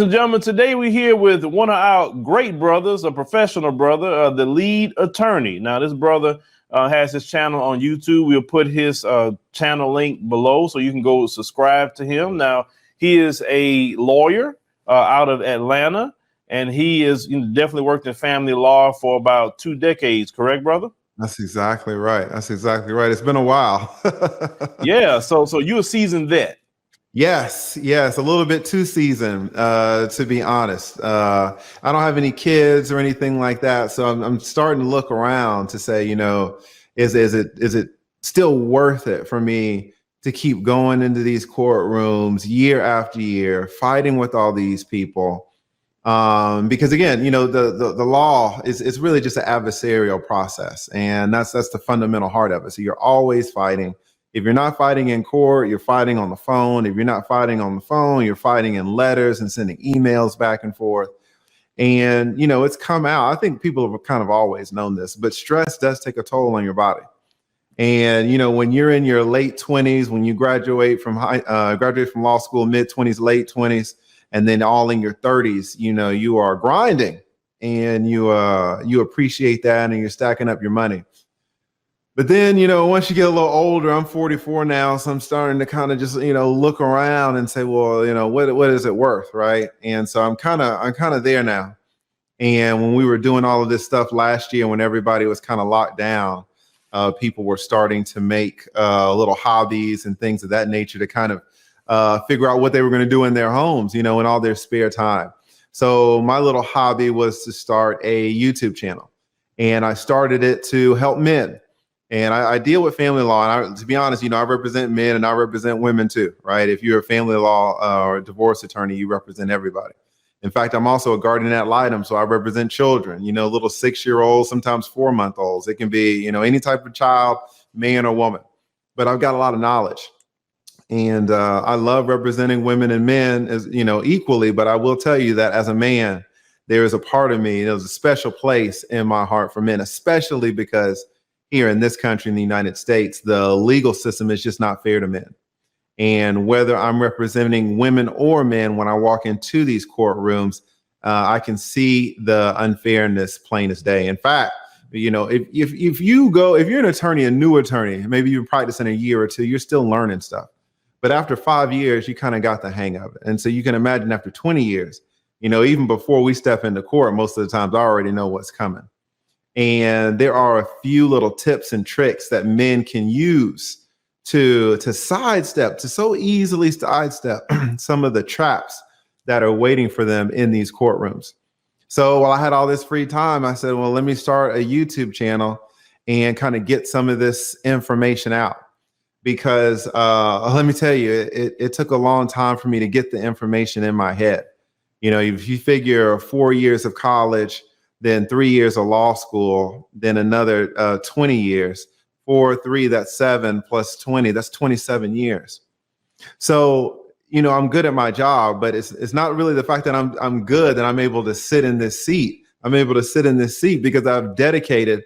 and gentlemen, today we're here with one of our great brothers, a professional brother, the lead attorney. Now, this brother has his channel on YouTube. We'll put his channel link below so you can go subscribe to him. Now, he is a lawyer out of Atlanta, and he is definitely worked in family law for about 2 decades. Correct, brother? That's exactly right. That's exactly right. It's been a while. Yeah. So you're a seasoned vet. Yes, a little bit too seasoned, to be honest. I don't have any kids or anything like that, so I'm starting to look around to say, is it still worth it for me to keep going into these courtrooms year after year, fighting with all these people? Because again, the law is really just an adversarial process, and that's the fundamental heart of it. So you're always fighting. If you're not fighting in court, you're fighting on the phone. If you're not fighting on the phone, you're fighting in letters and sending emails back and forth. And, it's come out. I think people have kind of always known this, but stress does take a toll on your body. And, when you're in your late 20s, when you graduate from law school, mid 20s, late 20s, and then all in your 30s, you are grinding, and you appreciate that, and you're stacking up your money. But then, once you get a little older, I'm 44 now, so I'm starting to kind of just, look around and say, well, what is it worth, right? And so I'm kind of there now. And when we were doing all of this stuff last year, when everybody was kind of locked down, people were starting to make little hobbies and things of that nature to kind of figure out what they were going to do in their homes, in all their spare time. So my little hobby was to start a YouTube channel, and I started it to help men. And I deal with family law. And to be honest, I represent men and I represent women too, right? If you're a family law or a divorce attorney, you represent everybody. In fact, I'm also a guardian ad litem, so I represent children, little 6-year-olds, sometimes 4-month-olds. It can be, any type of child, man or woman. But I've got a lot of knowledge. And I love representing women and men as, equally. But I will tell you that as a man, there is a part of me, there's a special place in my heart for men, especially because here in this country, in the United States, the legal system is just not fair to men. And whether I'm representing women or men, when I walk into these courtrooms, I can see the unfairness plain as day. In fact, if you're an attorney, a new attorney, maybe you've been practicing a year or two, you're still learning stuff. But after 5 years, you kind of got the hang of it. And so you can imagine after 20 years, even before we step into court, most of the times I already know what's coming. And there are a few little tips and tricks that men can use to so easily sidestep some of the traps that are waiting for them in these courtrooms. So while I had all this free time, I said, well, let me start a YouTube channel and kind of get some of this information out. Because let me tell you, it took a long time for me to get the information in my head. If you figure 4 years of college, then 3 years of law school, then another 20 years, 3, that's 7 plus 20, that's 27 years. So, I'm good at my job, but it's not really the fact that I'm good that I'm able to sit in this seat. I'm able to sit in this seat because I've dedicated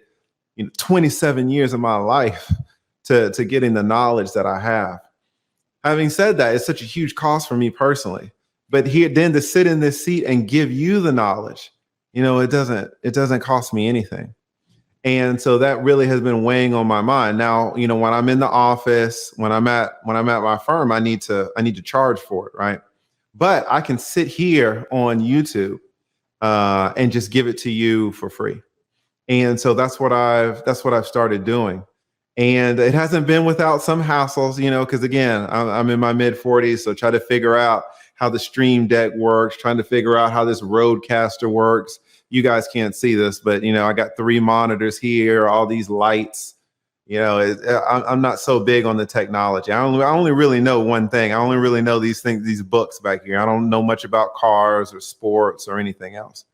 27 years of my life to getting the knowledge that I have. Having said that, it's such a huge cost for me personally, but then to sit in this seat and give you the knowledge, it doesn't cost me anything. And so that really has been weighing on my mind. Now, when I'm in the office, when I'm at my firm, I need to charge for it, right? But I can sit here on YouTube and just give it to you for free. And so that's what I've started doing. And it hasn't been without some hassles, because again, I'm in my mid 40s, so try to figure out how the Stream Deck works, trying to figure out how this Rodecaster works. You guys can't see this, but I got 3 monitors here, all these lights. I'm not so big on the technology. I only really know one thing. I only really know these things, these books back here. I don't know much about cars or sports or anything else.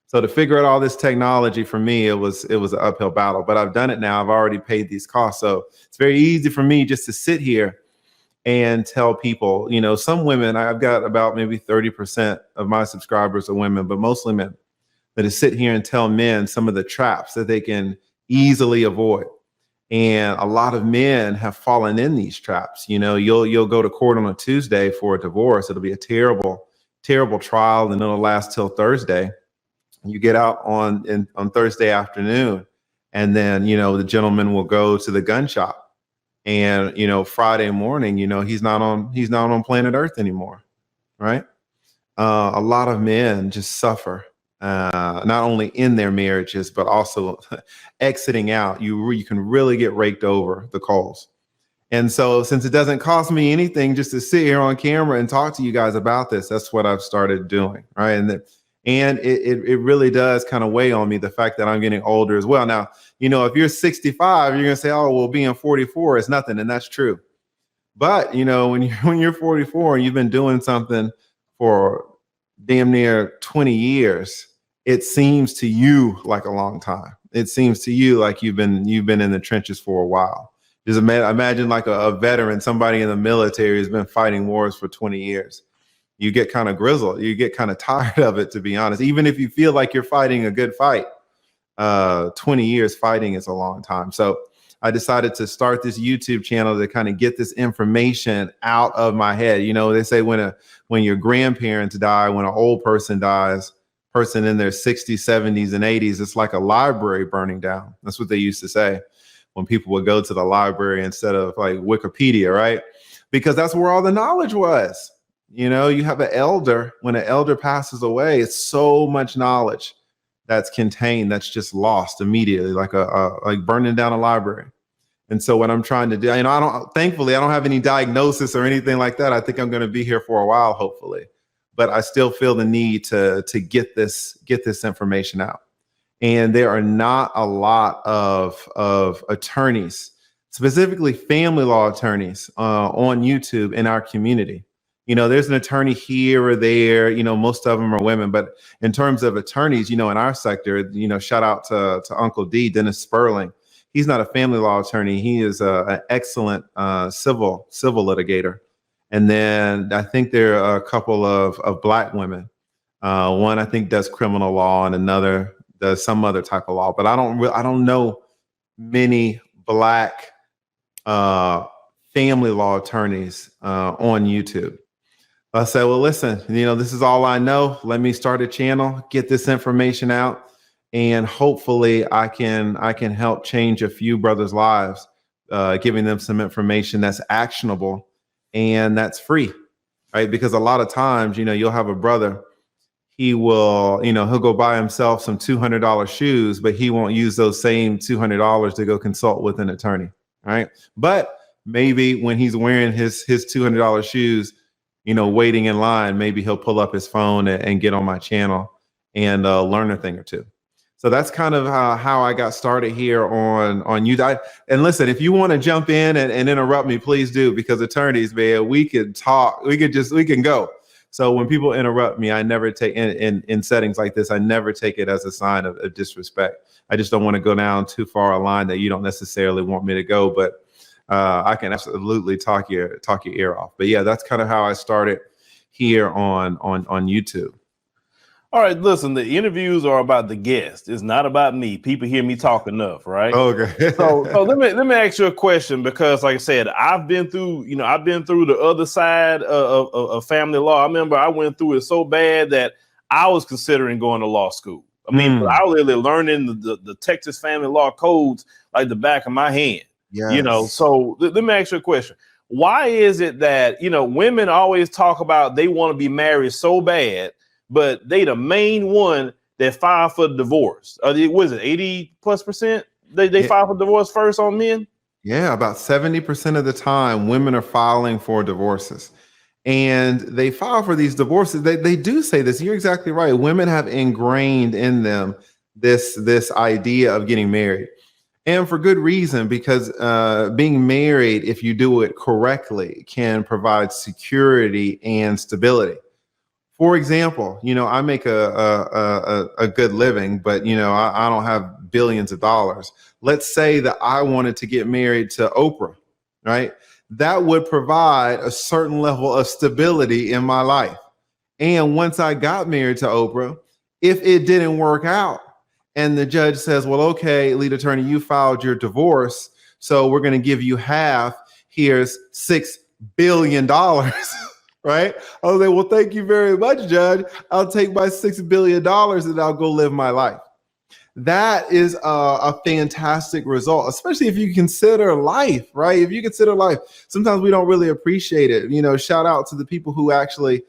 So to figure out all this technology for me, it was an uphill battle. But I've done it now. I've already paid these costs, so it's very easy for me just to sit here and tell people, some women, I've got about maybe 30% of my subscribers are women, but mostly men, that to sit here and tell men some of the traps that they can easily avoid. And a lot of men have fallen in these traps. You'll go to court on a Tuesday for a divorce. It'll be a terrible terrible trial, and it'll last till Thursday. You get out on Thursday afternoon, and then, the gentleman will go to the gun shop, and, Friday morning, he's not on planet Earth anymore. Right. A lot of men just suffer, not only in their marriages, but also exiting out. You can really get raked over the coals. And so, since it doesn't cost me anything just to sit here on camera and talk to you guys about this, that's what I've started doing. Right. And it really does kind of weigh on me, the fact that I'm getting older as well. Now, if you're 65, you're going to say, oh, well, being 44 is nothing. And that's true. But, when you're 44 and you've been doing something for damn near 20 years, it seems to you like a long time. It seems to you like you've been in the trenches for a while. Just imagine like a veteran, somebody in the military who's been fighting wars for 20 years. You get kind of grizzled. You get kind of tired of it, to be honest. Even if you feel like you're fighting a good fight, 20 years fighting is a long time. So I decided to start this YouTube channel to kind of get this information out of my head. They say when your grandparents die, when an old person dies, person in their 60s, 70s, and 80s, it's like a library burning down. That's what they used to say when people would go to the library instead of like Wikipedia, right? Because that's where all the knowledge was. You have an elder. When an elder passes away, it's so much knowledge that's contained that's just lost immediately, like like burning down a library. And so what I'm trying to do, thankfully I don't have any diagnosis or anything like that. I think I'm going to be here for a while, hopefully, but I still feel the need to get this information out. And there are not a lot of attorneys, specifically family law attorneys, on YouTube in our community. There's an attorney here or there, most of them are women, but in terms of attorneys, in our sector, shout out to Uncle D, Dennis Sperling. He's not a family law attorney. He is an excellent civil litigator. And then I think there are a couple of Black women. One I think does criminal law, and another does some other type of law. But I don't know many Black family law attorneys on YouTube. I said, well, listen, this is all I know. Let me start a channel, get this information out, and hopefully I can help change a few brothers' lives, giving them some information that's actionable and that's free, right? Because a lot of times, you'll have a brother, he will, he'll go buy himself some $200 shoes, but he won't use those same $200 to go consult with an attorney, right? But maybe when he's wearing his $200 shoes, waiting in line, maybe he'll pull up his phone and get on my channel and learn a thing or two. So that's kind of how I got started here on YouTube. And listen, if you want to jump in and interrupt me, please do, because attorneys, man, we can talk, we can go. So when people interrupt me, I never take in settings like this, I never take it as a sign of disrespect. I just don't want to go down too far a line that you don't necessarily want me to go, but I can absolutely talk your ear off. But yeah, that's kind of how I started here on YouTube. All right, listen, the interviews are about the guest. It's not about me. People hear me talk enough, right? Okay. so let me ask you a question, because like I said, I've been through the other side of family law. I remember I went through it so bad that I was considering going to law school. I mean, but I was really learning the Texas family law codes like the back of my hand. Yes. So let me ask you a question. Why is it that, women always talk about they want to be married so bad, but they the main one that file for divorce? What is it, 80+%? They file for divorce first on men? Yeah, about 70% of the time, women are filing for divorces. And they file for these divorces. They do say this. You're exactly right. Women have ingrained in them this idea of getting married. And for good reason, because being married, if you do it correctly, can provide security and stability. For example, I make a good living, but I don't have billions of dollars. Let's say that I wanted to get married to Oprah, right? That would provide a certain level of stability in my life. And once I got married to Oprah, if it didn't work out, and the judge says, well, okay, lead attorney, you filed your divorce, so we're going to give you half. Here's $6 billion. Right? I was like, well, thank you very much, Judge. I'll take my $6 billion and I'll go live my life. That is a fantastic result, especially if you consider life, right? If you consider life, sometimes we don't really appreciate it. You know, shout out to the people who actually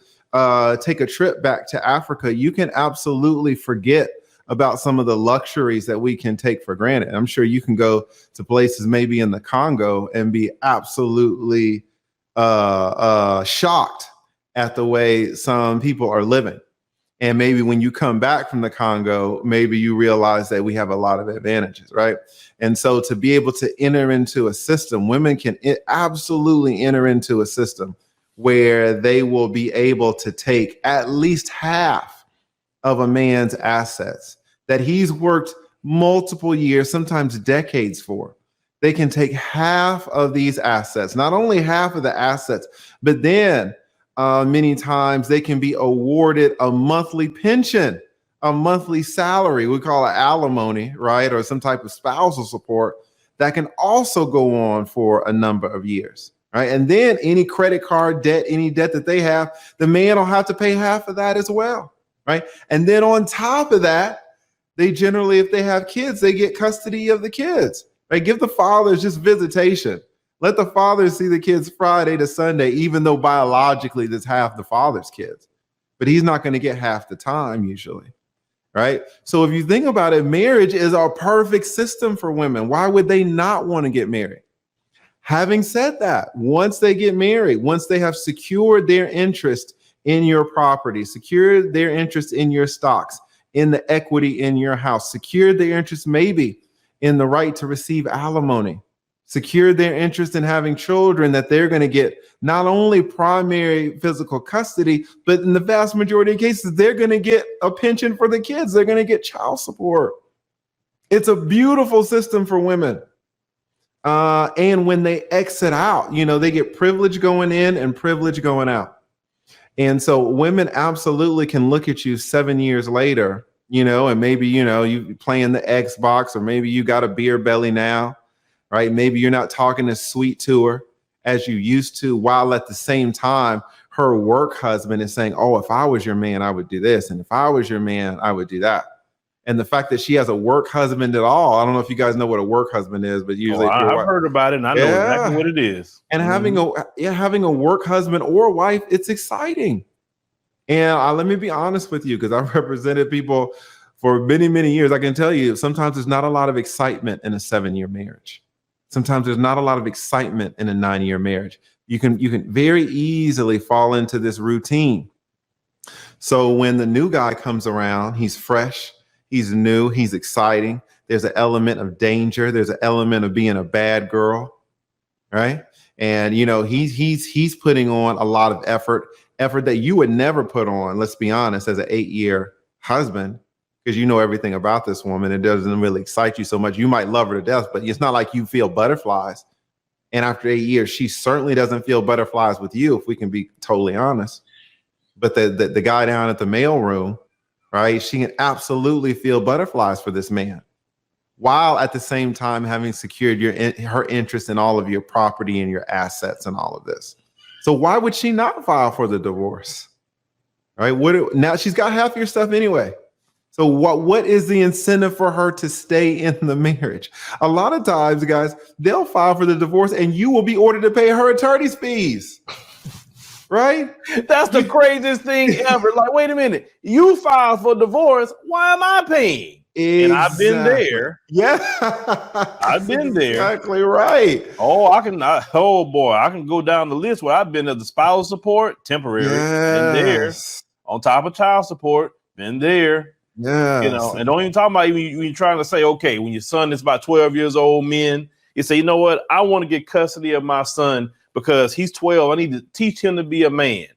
take a trip back to Africa. You can absolutely forget about some of the luxuries that we can take for granted. I'm sure you can go to places maybe in the Congo and be absolutely shocked at the way some people are living. And maybe when you come back from the Congo, maybe you realize that we have a lot of advantages, right? And so to be able to enter into a system, women can absolutely enter into a system where they will be able to take at least half of a man's assets that he's worked multiple years, sometimes decades for. They can take half of these assets, not only half of the assets, but then many times they can be awarded a monthly pension, a monthly salary. We call it alimony, right? Or some type of spousal support that can also go on for a number of years, right? And then any credit card debt, any debt that they have, the man will have to pay half of that as well, right? And then on top of that, they generally, if they have kids, they get custody of the kids, right? Give the fathers just visitation. Let the father see the kids Friday to Sunday, even though biologically that's half the father's kids. But he's not going to get half the time usually, right? So if you think about it, marriage is a perfect system for women. Why would they not want to get married? Having said that, once they get married, once they have secured their interest in your property, secured their interest in your stocks, in the equity in your house, secured their interest maybe in the right to receive alimony, secure their interest in having children, that they're going to get not only primary physical custody, but in the vast majority of cases, they're going to get a pension for the kids. They're going to get child support. It's a beautiful system for women. And when they exit out, you know, they get privilege going in and privilege going out. And so women absolutely can look at you 7 years later, you know, and maybe, you know, you playing the Xbox, or maybe you got a beer belly now. Right? Maybe you're not talking as sweet to her as you used to, while at the same time, her work husband is saying, oh, if I was your man, I would do this. And if I was your man, I would do that. And the fact that she has a work husband at all, I don't know if you guys know what a work husband is, but usually I've heard about it and I know exactly what it is. And having a work husband or wife, it's exciting. And let me be honest with you, because I've represented people for many, many years. I can tell you, sometimes there's not a lot of excitement in a 7-year marriage. Sometimes there's not a lot of excitement in a 9-year marriage. You can very easily fall into this routine. So when the new guy comes around, he's fresh, he's new, he's exciting. There's an element of danger. There's an element of being a bad girl, right? And you know, he's putting on a lot of effort that you would never put on, let's be honest, as an 8-year husband. Because you know everything about this woman. It doesn't really excite you so much. You might love her to death, but it's not like you feel butterflies. And after 8 years, she certainly doesn't feel butterflies with you, if we can be totally honest. But the guy down at the mail room, right? She can absolutely feel butterflies for this man, while at the same time having secured her interest in all of your property and your assets and all of this. So why would she not file for the divorce? Right? Now she's got half your stuff anyway. So what is the incentive for her to stay in the marriage? A lot of times, guys, they'll file for the divorce and you will be ordered to pay her attorney's fees. Right? That's the craziest thing ever. Like, wait a minute. You filed for divorce. Why am I paying? Exactly. And I've been there. Yeah. I've been there. Exactly right. Oh, I can go down the list where I've been at the spousal support, temporary, been there. On top of child support, been there. Yeah, you know, and don't even talk about when you're trying to say, okay, when your son is about 12 years old, men, you say, you know what, I want to get custody of my son because he's 12. I need to teach him to be a man.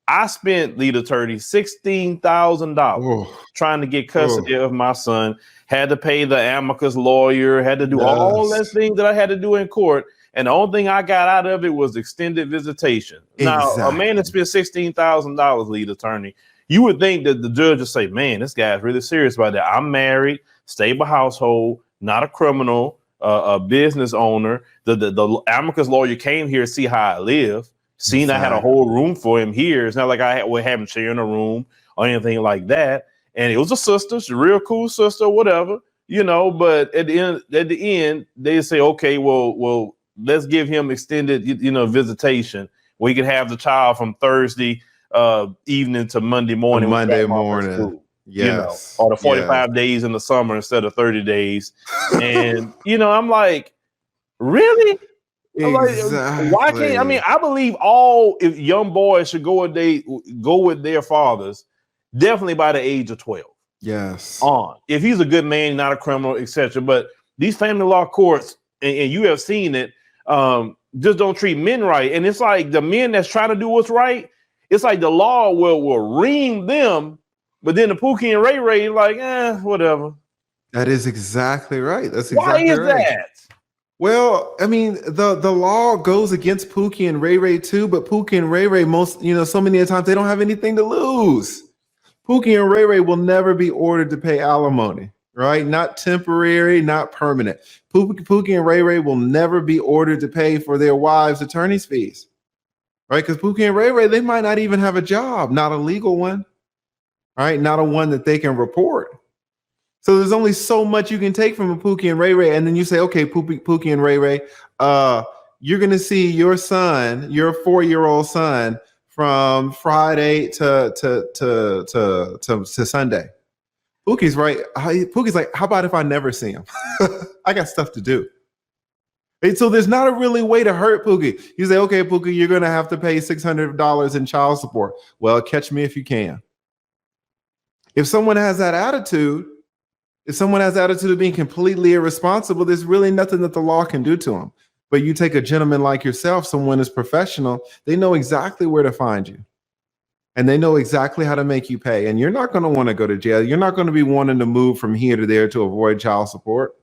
I spent, lead attorney, $16,000 trying to get custody of my son. Had to pay the amicus lawyer, had to do all that thing that I had to do in court. And the only thing I got out of it was extended visitation. Now, a man that spent $16,000, lead attorney, you would think that the judge would say, man, this guy's really serious about that. I'm married, stable household, not a criminal, a business owner. The amicus lawyer came here to see how I live. Seen I had a whole room for him here. It's not like we have him sharing a room or anything like that. And it was a sister, she's a real cool sister, whatever, you know. But at the end, they say, okay, well, let's give him extended, visitation where he can have the child from Thursday evening to Monday morning. Monday morning. Yes. Or the 45 days in the summer instead of 30 days. And, I'm like, really? Exactly. Why can't, I believe if young boys should go with their fathers, definitely by the age of 12. Yes. If he's a good man, not a criminal, etc. But these family law courts, and you have seen it, just don't treat men right. And it's like the men that's trying to do what's right, it's like the law will ream them, but then the Pookie and Ray Ray like, whatever. That is exactly right. That's exactly Why is right. that? Well, the law goes against Pookie and Ray Ray too, but Pookie and Ray Ray so many times they don't have anything to lose. Pookie and Ray Ray will never be ordered to pay alimony, right? Not temporary, not permanent. Pookie and Ray Ray will never be ordered to pay for their wives' attorney's fees, right? Because Pookie and Ray Ray, they might not even have a job, not a legal one, right? Not a one that they can report. So there's only so much you can take from a Pookie and Ray Ray. And then you say, okay, Pookie and Ray Ray, you're going to see your son, your 4-year-old son, from Friday to Sunday. Pookie's right. Pookie's like, how about if I never see him? I got stuff to do. And so there's not a really way to hurt Pookie. You say, okay, Pookie, you're going to have to pay $600 in child support. Well, catch me if you can. If someone has that attitude, of being completely irresponsible, there's really nothing that the law can do to them. But you take a gentleman like yourself, someone is professional, they know exactly where to find you. And they know exactly how to make you pay. And you're not going to want to go to jail. You're not going to be wanting to move from here to there to avoid child support.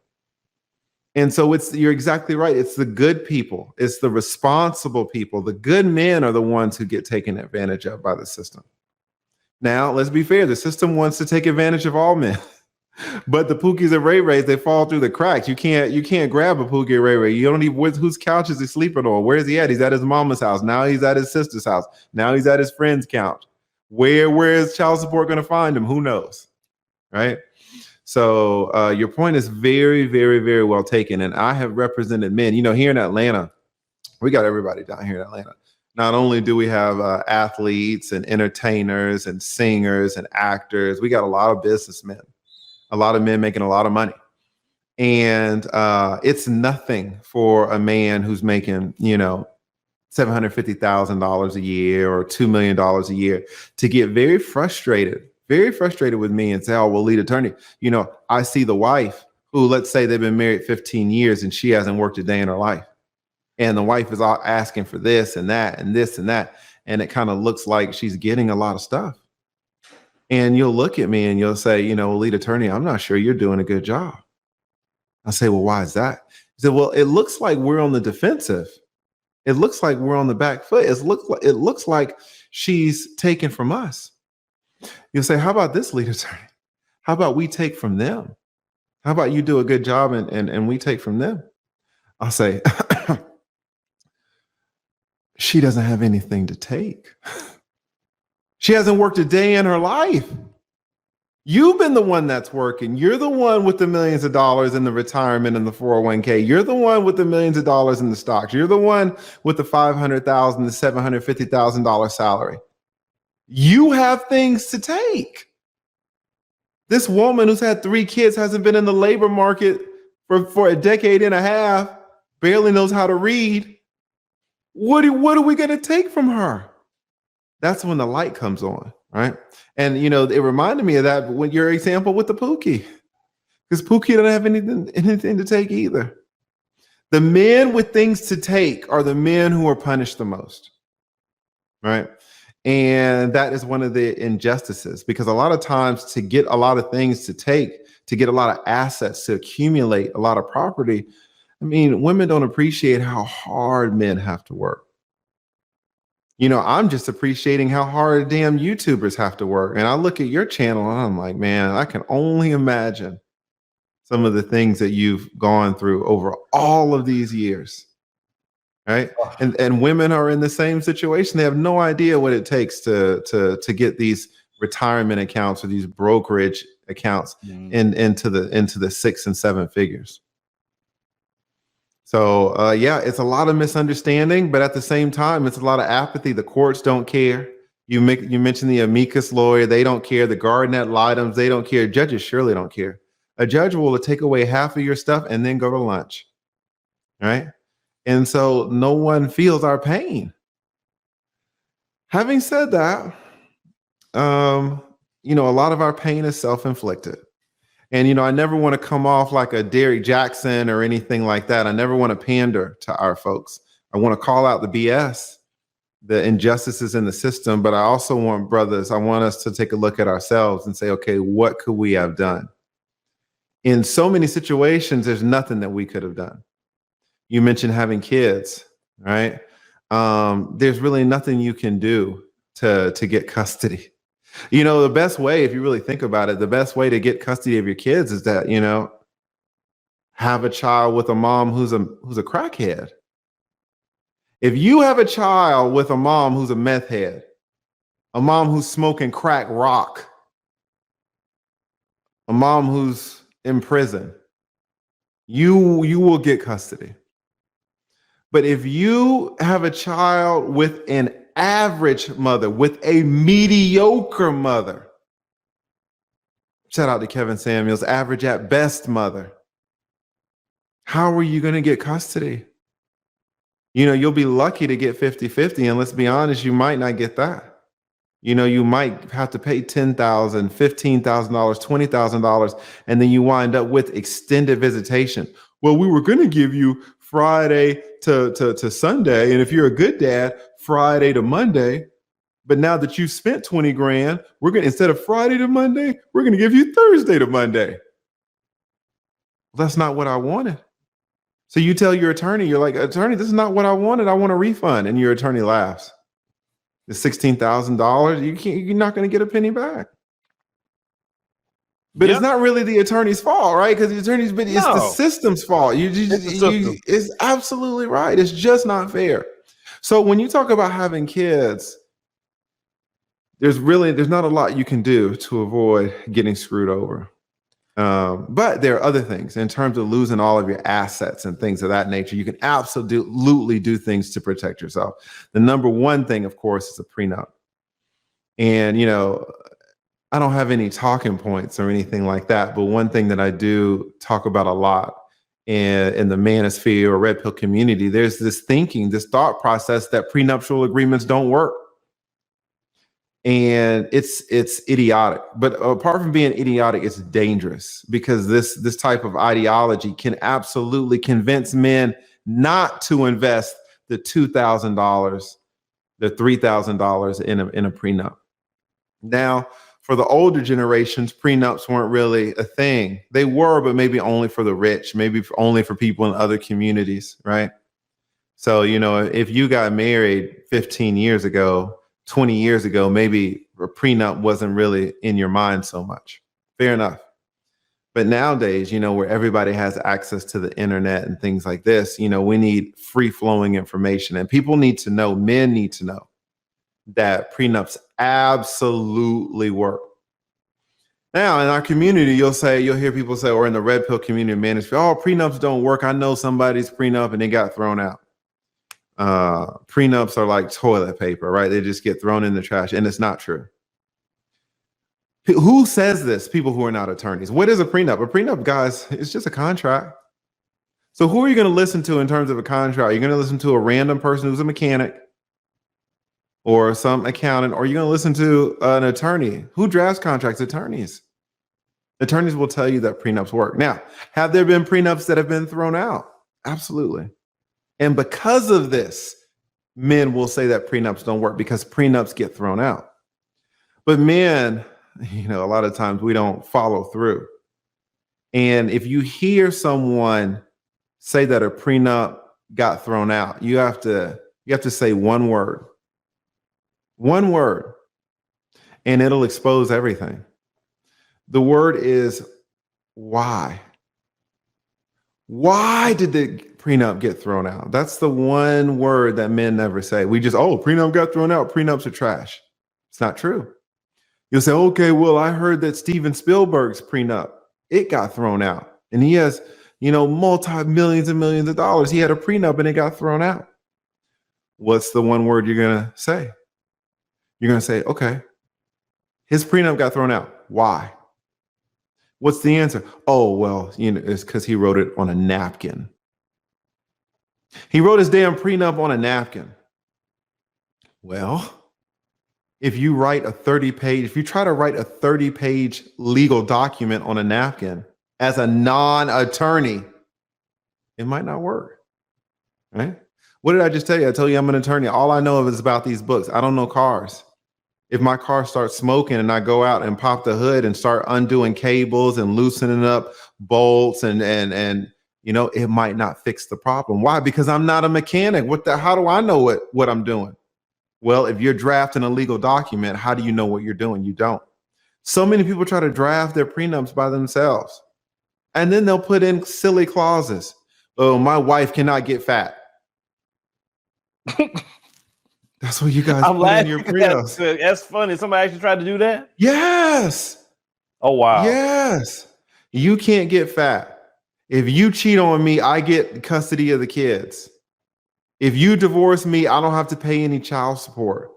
And so you're exactly right. It's the good people. It's the responsible people. The good men are the ones who get taken advantage of by the system. Now, let's be fair. The system wants to take advantage of all men. But the Pookies and Ray Rays, they fall through the cracks. You can't grab a Pookie or Ray Ray. You don't even whose couch is he sleeping on? Where is he at? He's at his mama's house. Now he's at his sister's house. Now he's at his friend's couch. Where is child support going to find him? Who knows? Right? So your point is very, very, very well taken. And I have represented men. Here in Atlanta, we got everybody down here in Atlanta. Not only do we have athletes and entertainers and singers and actors, we got a lot of businessmen. A lot of men making a lot of money. And it's nothing for a man who's making, $750,000 a year or $2 million a year to get very frustrated with me and say, oh, well, lead attorney, I see the wife who, let's say they've been married 15 years and she hasn't worked a day in her life. And the wife is all asking for this and that and this and that. And it kind of looks like she's getting a lot of stuff. And you'll look at me and you'll say, lead attorney, I'm not sure you're doing a good job. I say, well, why is that? He said, well, it looks like we're on the defensive. It looks like we're on the back foot. It looks like she's taking from us. You'll say, how about this, lead attorney? How about we take from them? How about you do a good job and we take from them? I'll say, she doesn't have anything to take. She hasn't worked a day in her life. You've been the one that's working. You're the one with the millions of dollars in the retirement and the 401k. You're the one with the millions of dollars in the stocks. You're the one with the $500,000 to $750,000 salary. You have things to take. This woman who's had 3 kids hasn't been in the labor market for a decade and a half, barely knows how to read. What are we going to take from her? That's when the light comes on, right? And, it reminded me of that when your example with the Pookie, because Pookie doesn't have anything to take either. The men with things to take are the men who are punished the most, right? And that is one of the injustices, because a lot of times to get a lot of things to take, to get a lot of assets, to accumulate a lot of property, women don't appreciate how hard men have to work. I'm just appreciating how hard damn YouTubers have to work. And I look at your channel and I'm like, man, I can only imagine some of the things that you've gone through over all of these years. right? And women are in the same situation. They have no idea what it takes to get these retirement accounts or these brokerage accounts into the 6 and 7 figures. So yeah, it's a lot of misunderstanding, but at the same time, it's a lot of apathy. The courts don't care. You mentioned the amicus lawyer, they don't care. The guardian ad litems, they don't care. Judges surely don't care. A judge will take away half of your stuff and then go to lunch, right? And so no one feels our pain. Having said that, a lot of our pain is self-inflicted. And, I never want to come off like a Derrick Jackson or anything like that. I never want to pander to our folks. I want to call out the BS, the injustices in the system, but I also want us to take a look at ourselves and say, okay, what could we have done? In so many situations, there's nothing that we could have done. You mentioned having kids, right? There's really nothing you can do to get custody. The best way, if you really think about it, the best way to get custody of your kids is that, have a child with a mom who's a crackhead. If you have a child with a mom who's a meth head, a mom who's smoking crack rock, a mom who's in prison, you will get custody. But if you have a child with an average mother, with a mediocre mother, shout out to Kevin Samuels, average at best mother, how are you going to get custody? You'll be lucky to get 50-50, and let's be honest, you might not get that. You might have to pay $10,000, $15,000, $20,000, and then you wind up with extended visitation. Well, we were going to give you Friday to Sunday, and if you're a good dad, Friday to Monday. But now that you've spent 20 grand, we're going to, instead of Friday to Monday, we're going to give you Thursday to Monday. Well, that's not what I wanted. So you tell your attorney, you're like, attorney, this is not what I wanted. I want a refund. And your attorney laughs. It's $16,000. You're not going to get a penny back. But It's not really the attorney's fault, right? Because the attorney's been, it's the system's fault. It's absolutely right. It's just not fair. So when you talk about having kids, there's not a lot you can do to avoid getting screwed over. But there are other things in terms of losing all of your assets and things of that nature. You can absolutely do things to protect yourself. The number one thing, of course, is a prenup. And, I don't have any talking points or anything like that. But one thing that I do talk about a lot in the manosphere or red pill community, there's this thought process that prenuptial agreements don't work. And it's idiotic. But apart from being idiotic, it's dangerous because this type of ideology can absolutely convince men not to invest the $2,000, the $3,000 in a prenup. Now, for the older generations, prenups weren't really a thing. They were, but maybe only for the rich, maybe only for people in other communities, right? So, if you got married 15 years ago, 20 years ago, maybe a prenup wasn't really in your mind so much. Fair enough. But nowadays, where everybody has access to the internet and things like this, we need free flowing information, and people need to know, men need to know that prenups absolutely work. Now, in our community, you'll hear people say, or in the red pill community management, oh, prenups don't work. I know somebody's prenup and they got thrown out. Prenups are like toilet paper, right? They just get thrown in the trash, and it's not true. Who says this? People who are not attorneys. What is a prenup? A prenup, guys, it's just a contract. So who are you going to listen to in terms of a contract? You're going to listen to a random person who's a mechanic or some accountant, or are you going to listen to an attorney? Who drafts contracts? Attorneys. Attorneys will tell you that prenups work. Now, have there been prenups that have been thrown out? Absolutely. And because of this, men will say that prenups don't work because prenups get thrown out. But men, a lot of times we don't follow through. And if you hear someone say that a prenup got thrown out, you have to say one word, and it'll expose everything. The word is why. Why did the prenup get thrown out. That's the one word that men never say. We just, oh, prenup got thrown out. Prenups are trash. It's not true. You'll say, okay, well, I heard that Steven Spielberg's prenup, it got thrown out. And he has, multi-millions and millions of dollars. He had a prenup and it got thrown out. What's the one word you're going to say? You're going to say, okay, his prenup got thrown out. Why? What's the answer? Oh, well, it's because he wrote it on a napkin. He wrote his damn prenup on a napkin. Well, if you try to write a 30-page legal document on a napkin as a non-attorney, it might not work, right? What did I just tell you? I told you I'm an attorney. All I know of is about these books. I don't know cars. If my car starts smoking and I go out and pop the hood and start undoing cables and loosening up bolts and it might not fix the problem. Why? Because I'm not a mechanic. How do I know what I'm doing? Well, if you're drafting a legal document, how do you know what you're doing? You don't. So many people try to draft their prenups by themselves. And then they'll put in silly clauses. Oh, my wife cannot get fat. That's what you guys put in your prenups. That's funny. Somebody actually tried to do that? Yes. Oh, wow. Yes. You can't get fat. If you cheat on me, I get custody of the kids. If you divorce me, I don't have to pay any child support.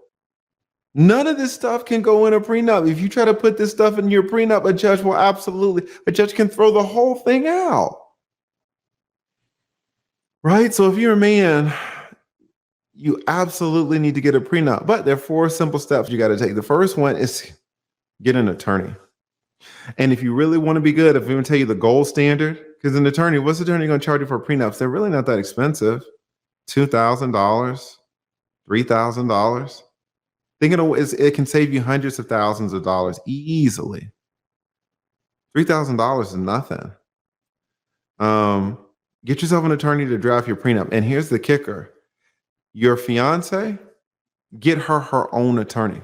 None of this stuff can go in a prenup. If you try to put this stuff in your prenup, a judge can throw the whole thing out. Right? So if you're a man, you absolutely need to get a prenup. But there are 4 simple steps you got to take. The first one is get an attorney. And if you really want to be good, if I'm going to tell you the gold standard, because an attorney, what's the attorney going to charge you for prenups? They're really not that expensive. $2,000, $3,000. It can save you hundreds of thousands of dollars easily. $3,000 is nothing. Get yourself an attorney to draft your prenup. And here's the kicker. Your fiance, get her own attorney.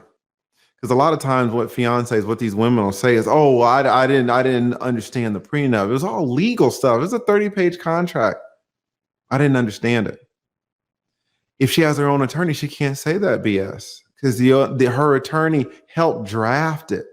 Because a lot of times what these women will say is, oh, well, I didn't understand the prenup. It was all legal stuff. It was a 30-page contract. I didn't understand it. If she has her own attorney, she can't say that BS because her attorney helped draft it.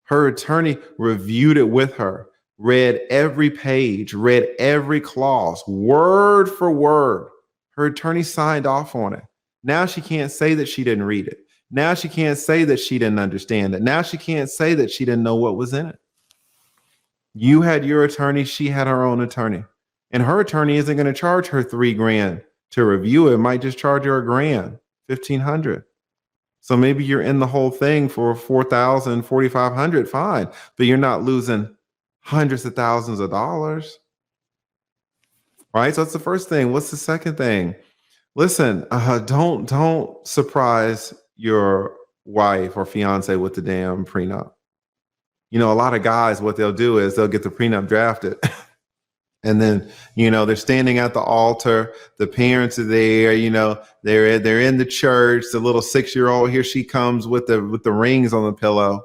Her attorney reviewed it with her, read every page, read every clause, word for word. Her attorney signed off on it. Now she can't say that she didn't read it. Now she can't say that she didn't understand it. Now she can't say that she didn't know what was in it. You had your attorney. She had her own attorney. And her attorney isn't going to charge her $3,000 to review it. It might just charge her $1,000, $1,500. So maybe you're in the whole thing for $4,000, $4,500, fine. But you're not losing hundreds of thousands of dollars. Right? So that's the first thing. What's the second thing? Listen, don't surprise your wife or fiance with the damn prenup. A lot of guys, what they'll do is they'll get the prenup drafted. And then, they're standing at the altar. The parents are there. They're in the church. The little 6-year-old, here she comes with the rings on the pillow.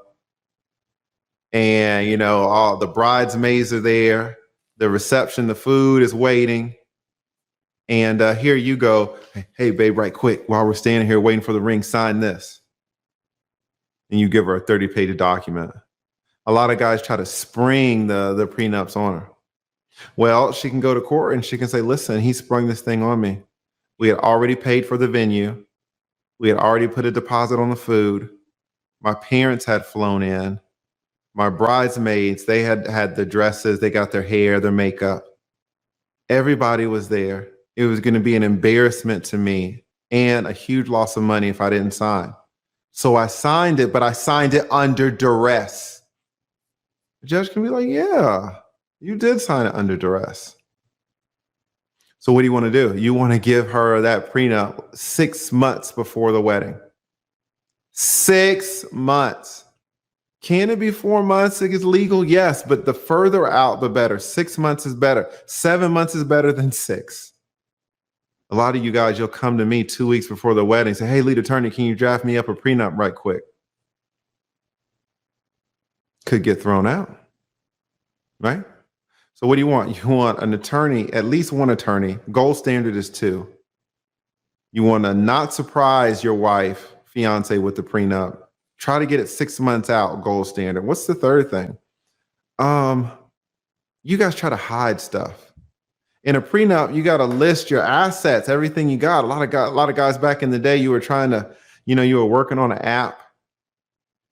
And, all the bridesmaids are there. The reception, the food is waiting. And here you go. Hey, babe, right quick. While we're standing here waiting for the ring, sign this. And you give her a 30-page document. A lot of guys try to spring the prenups on her. Well, she can go to court and she can say, listen, he sprung this thing on me. We had already paid for the venue. We had already put a deposit on the food. My parents had flown in. My bridesmaids, they had the dresses. They got their hair, their makeup. Everybody was there. It was going to be an embarrassment to me and a huge loss of money if I didn't sign. So I signed it, but I signed it under duress. The judge can be like, yeah, you did sign it under duress. So what do you want to do? You want to give her that prenup 6 months before the wedding. 6 months. Can it be 4 months? It is legal? Yes, but the further out, the better. 6 months is better. 7 months is better than 6. A lot of you guys, you'll come to me 2 weeks before the wedding, say, hey, lead attorney, can you draft me up a prenup right quick? Could get thrown out, right? So what do you want? You want an attorney, at least one attorney. Gold standard is 2. You want to not surprise your wife, fiance with the prenup. Try to get it 6 months out, gold standard. What's the third thing? You guys try to hide stuff. In a prenup, you got to list your assets, everything you got. A lot of guys back in the day, you were trying to, you were working on an app.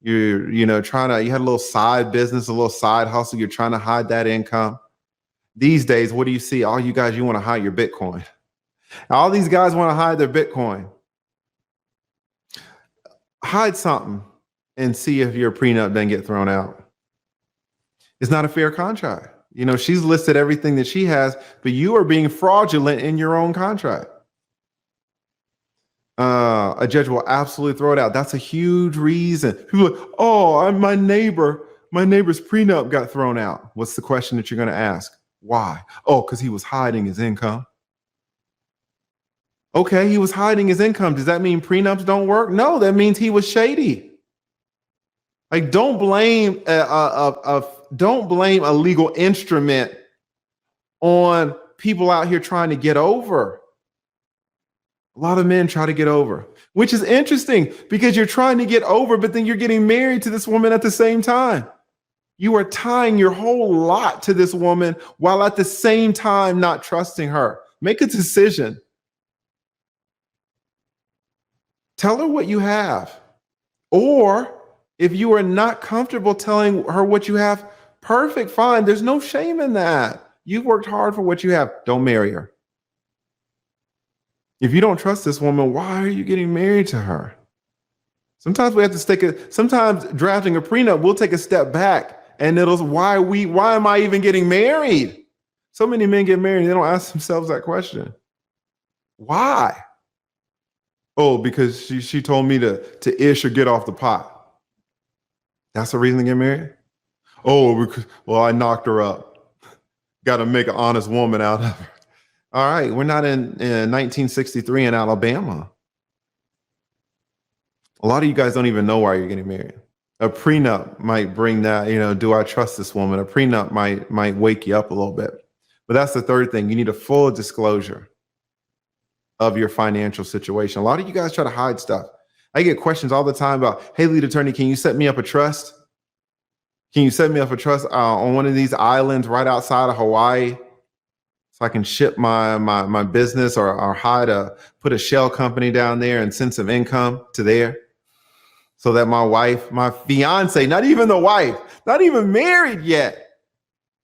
You had a little side business, a little side hustle. You're trying to hide that income. These days, what do you see? All you guys, you want to hide your Bitcoin. All these guys want to hide their Bitcoin. Hide something and see if your prenup doesn't get thrown out. It's not a fair contract. She's listed everything that she has, but you are being fraudulent in your own contract. A judge will absolutely throw it out. That's a huge reason. People are like, oh, my neighbor's prenup got thrown out. What's the question that you're going to ask? Why? Oh, because he was hiding his income. Okay, he was hiding his income. Does that mean prenups don't work? No, that means he was shady. Like, don't blame a legal instrument on people out here trying to get over. A lot of men try to get over, which is interesting because you're trying to get over, but then you're getting married to this woman at the same time. You are tying your whole lot to this woman while at the same time not trusting her. Make a decision. Tell her what you have. Or if you are not comfortable telling her what you have, perfect, fine. There's no shame in that. You've worked hard for what you have. Don't marry her. If you don't trust this woman, why are you getting married to her? Sometimes we have to sometimes drafting a prenup, we'll take a step back and why am I even getting married? So many men get married and they don't ask themselves that question. Why? Oh, because she told me to ish or get off the pot. That's the reason to get married? Oh, well, I knocked her up. Got to make an honest woman out of her. All right, we're not in 1963 in Alabama. A lot of you guys don't even know why you're getting married. A prenup might bring that, do I trust this woman? A prenup might wake you up a little bit. But that's the third thing. You need a full disclosure of your financial situation. A lot of you guys try to hide stuff. I get questions all the time about, hey, lead attorney, can you set me up a trust? Can you set me up a trust on one of these islands right outside of Hawaii so I can ship my business or put a shell company down there and send some income to there so that my wife, my fiance, not even the wife, not even married yet,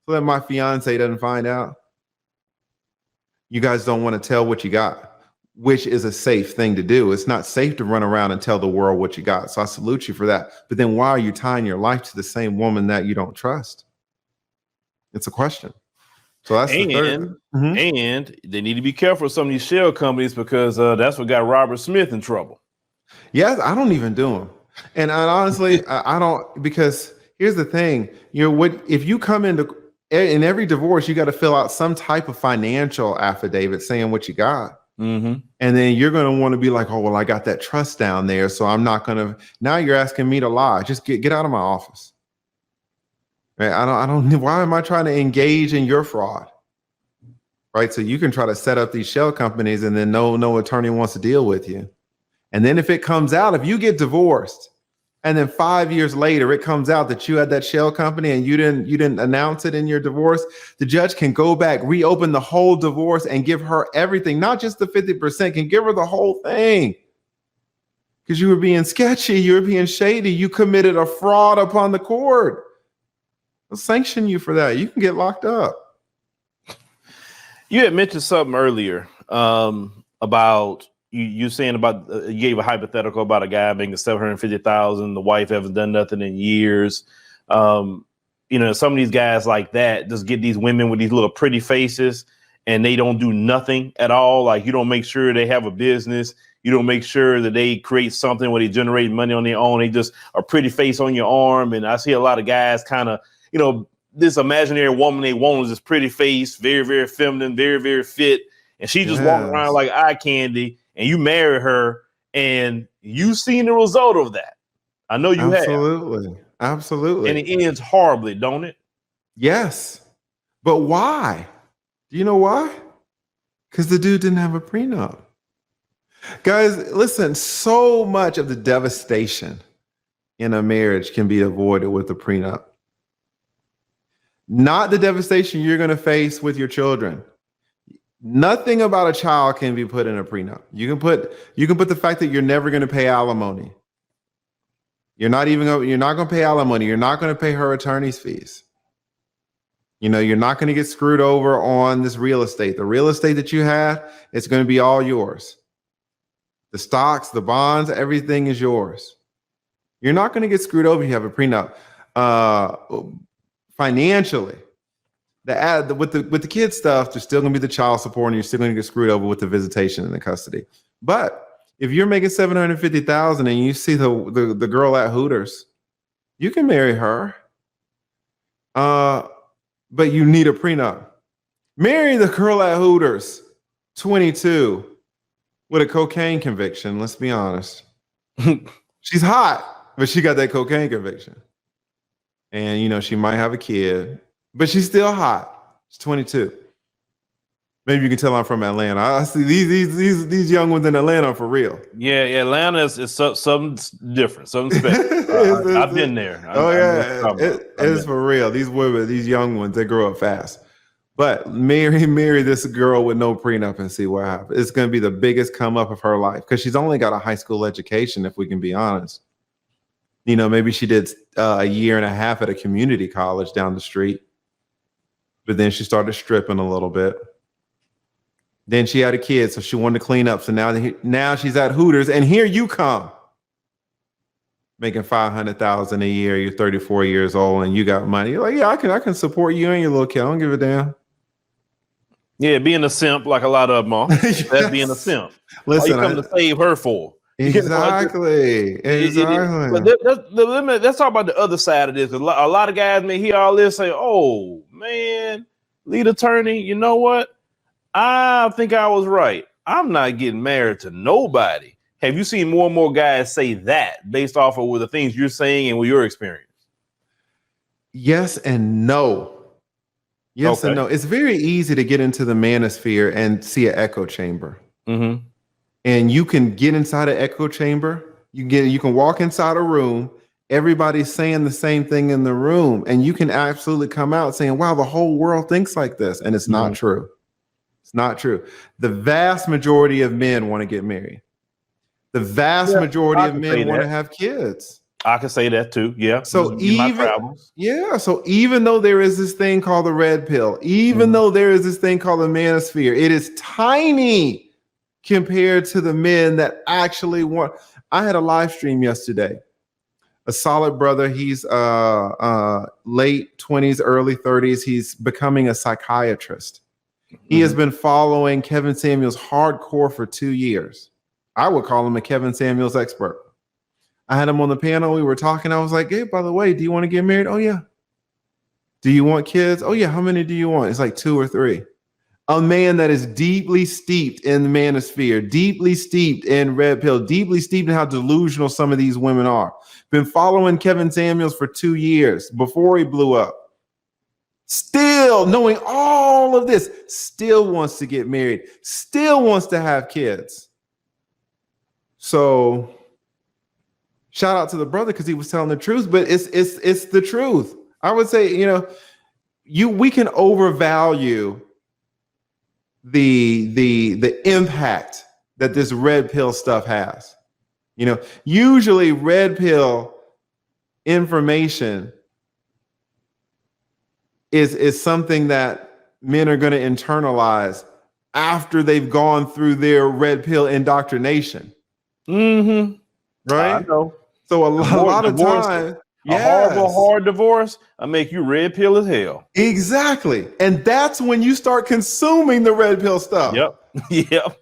so that my fiance doesn't find out? You guys don't want to tell what you got, which is a safe thing to do. It's not safe to run around and tell the world what you got. So I salute you for that. But then why are you tying your life to the same woman that you don't trust? It's a question. So that's the third. And they need to be careful with some of these shell companies because that's what got Robert Smith in trouble. Yes, I don't even do them. And honestly, I don't, because here's the thing. If you come in every divorce, you got to fill out some type of financial affidavit saying what you got. Mm-hmm. And then you're going to want to be like, oh, well, I got that trust down there, so I'm not going to. Now you're asking me to lie. Just get out of my office. Right? I don't. Why am I trying to engage in your fraud? Right? So you can try to set up these shell companies, and then no attorney wants to deal with you. And then if it comes out, if you get divorced, and then 5 years later it comes out that you had that shell company and you didn't announce it in your divorce, the judge can go back, reopen the whole divorce and give her everything, not just the 50%, can give her the whole thing. Because you were being sketchy, you were being shady, you committed a fraud upon the court. They'll sanction you for that. You can get locked up. You had mentioned something earlier about you saying about you gave a hypothetical about a guy making $750,000. The wife hasn't done nothing in years. Some of these guys like that just get these women with these little pretty faces, and they don't do nothing at all. Like, you don't make sure they have a business. You don't make sure that they create something where they generate money on their own. They just a pretty face on your arm. And I see a lot of guys kind of, this imaginary woman they want is this pretty face, very, very feminine, very, very fit. And she just walking around like eye candy, and you marry her and you seen the result of that. I know you have. Absolutely. And it ends horribly, don't it? Yes. But why? Do you know why? Because the dude didn't have a prenup. Guys, listen, so much of the devastation in a marriage can be avoided with a prenup. Not the devastation you're going to face with your children. Nothing about a child can be put in a prenup. You can put the fact that you're never going to pay alimony. You're not going to pay alimony. You're not going to pay her attorney's fees. You know, you're not going to get screwed over on this real estate. The real estate that you have, it's going to be all yours. The stocks, the bonds, everything is yours. You're not going to get screwed over if you have a prenup. Financially, with the kid stuff, there's still going to be the child support, and you're still going to get screwed over with the visitation and the custody. But if you're making $750,000 and you see the girl at Hooters, you can marry her. But you need a prenup. Marry the girl at Hooters, 22, with a cocaine conviction. Let's be honest. She's hot, but she got that cocaine conviction. And, you know, she might have a kid, but she's still hot. She's 22. Maybe you can tell I'm from Atlanta. I see these young ones in Atlanta are for real. Yeah, Atlanta is something different, something special. I've been there. It's for real. These women, these young ones, they grow up fast. But marry this girl with no prenup and see what happens. It's going to be the biggest come up of her life because she's only got a high school education, if we can be honest. You know, maybe she did a year and a half at a community college down the street, but then she started stripping a little bit. Then she had a kid, so she wanted to clean up. So now she's at Hooters, and here you come, making $500,000 a year. You're 34 years old, and you got money. You're like, yeah, I can support you and your little kid. I don't give a damn. Yeah, being a simp, like a lot of them are. Yes. That's being a simp. Listen, all you come to save her for. Exactly. But let's talk about the other side of this. A lot of guys may hear all this, say, "Oh man, lead attorney, you know what? I think I was right. I'm not getting married to nobody." Have you seen more and more guys say that based off of the things you're saying and with your experience? Yes and no. Yes and no. It's very easy to get into the manosphere and see an echo chamber. Mm-hmm. And you can get inside an echo chamber. You can walk inside a room. Everybody's saying the same thing in the room. And you can absolutely come out saying, wow, the whole world thinks like this. And it's not true. It's not true. The vast majority of men want to get married. The vast majority of men want to have kids. I can say that too. Yeah. So even though there is this thing called the red pill, even though there is this thing called the manosphere, it is tiny compared to the men that actually want. I had a live stream yesterday. A solid brother. He's late 20s, early 30s. He's becoming a psychiatrist. He has been following Kevin Samuels hardcore for 2 years. I would call him a Kevin Samuels expert. I had him on the panel. We were talking. I was like, hey, by the way, do you want to get married? Oh, yeah. Do you want kids? Oh, yeah. How many do you want? It's like 2 or 3. A man that is deeply steeped in the manosphere, deeply steeped in red pill, deeply steeped in how delusional some of these women are. Been following Kevin Samuels for 2 years before he blew up. Still knowing all of this, still wants to get married, still wants to have kids. So shout out to the brother because he was telling the truth, but it's the truth. I would say, we can overvalue the impact that this red pill stuff has. Usually red pill information is something that men are going to internalize after they've gone through their red pill indoctrination. Mm-hmm. Right? I know. So a lot of time, a horrible, hard divorce, I make you red pill as hell. Exactly. And that's when you start consuming the red pill stuff. Yep.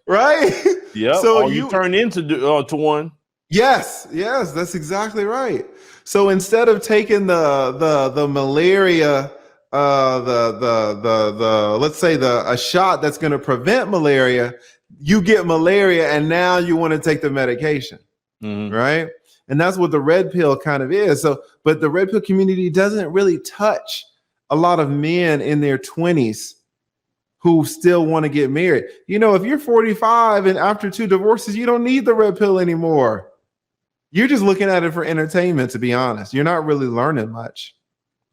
Right? Yep. So you turn into to one. Yes, that's exactly right. So instead of taking the malaria, let's say a shot that's going to prevent malaria, you get malaria and now you want to take the medication. Mm-hmm. Right? And that's what the red pill kind of is. So, but the red pill community doesn't really touch a lot of men in their 20s who still want to get married. You know, if you're 45 and after 2 divorces, you don't need the red pill anymore. You're just looking at it for entertainment, to be honest. You're not really learning much.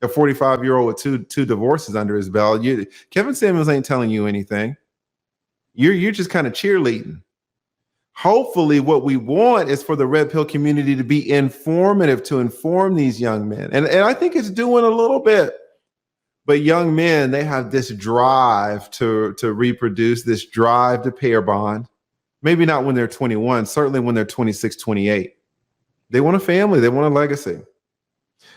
A 45-year-old with two divorces under his belt. Kevin Samuels ain't telling you anything. You're just kind of cheerleading. Hopefully what we want is for the red pill community to be informative, to inform these young men. And I think it's doing a little bit. But young men, they have this drive to reproduce, this drive to pair bond. Maybe not when they're 21, certainly when they're 26, 28. They want a family. They want a legacy.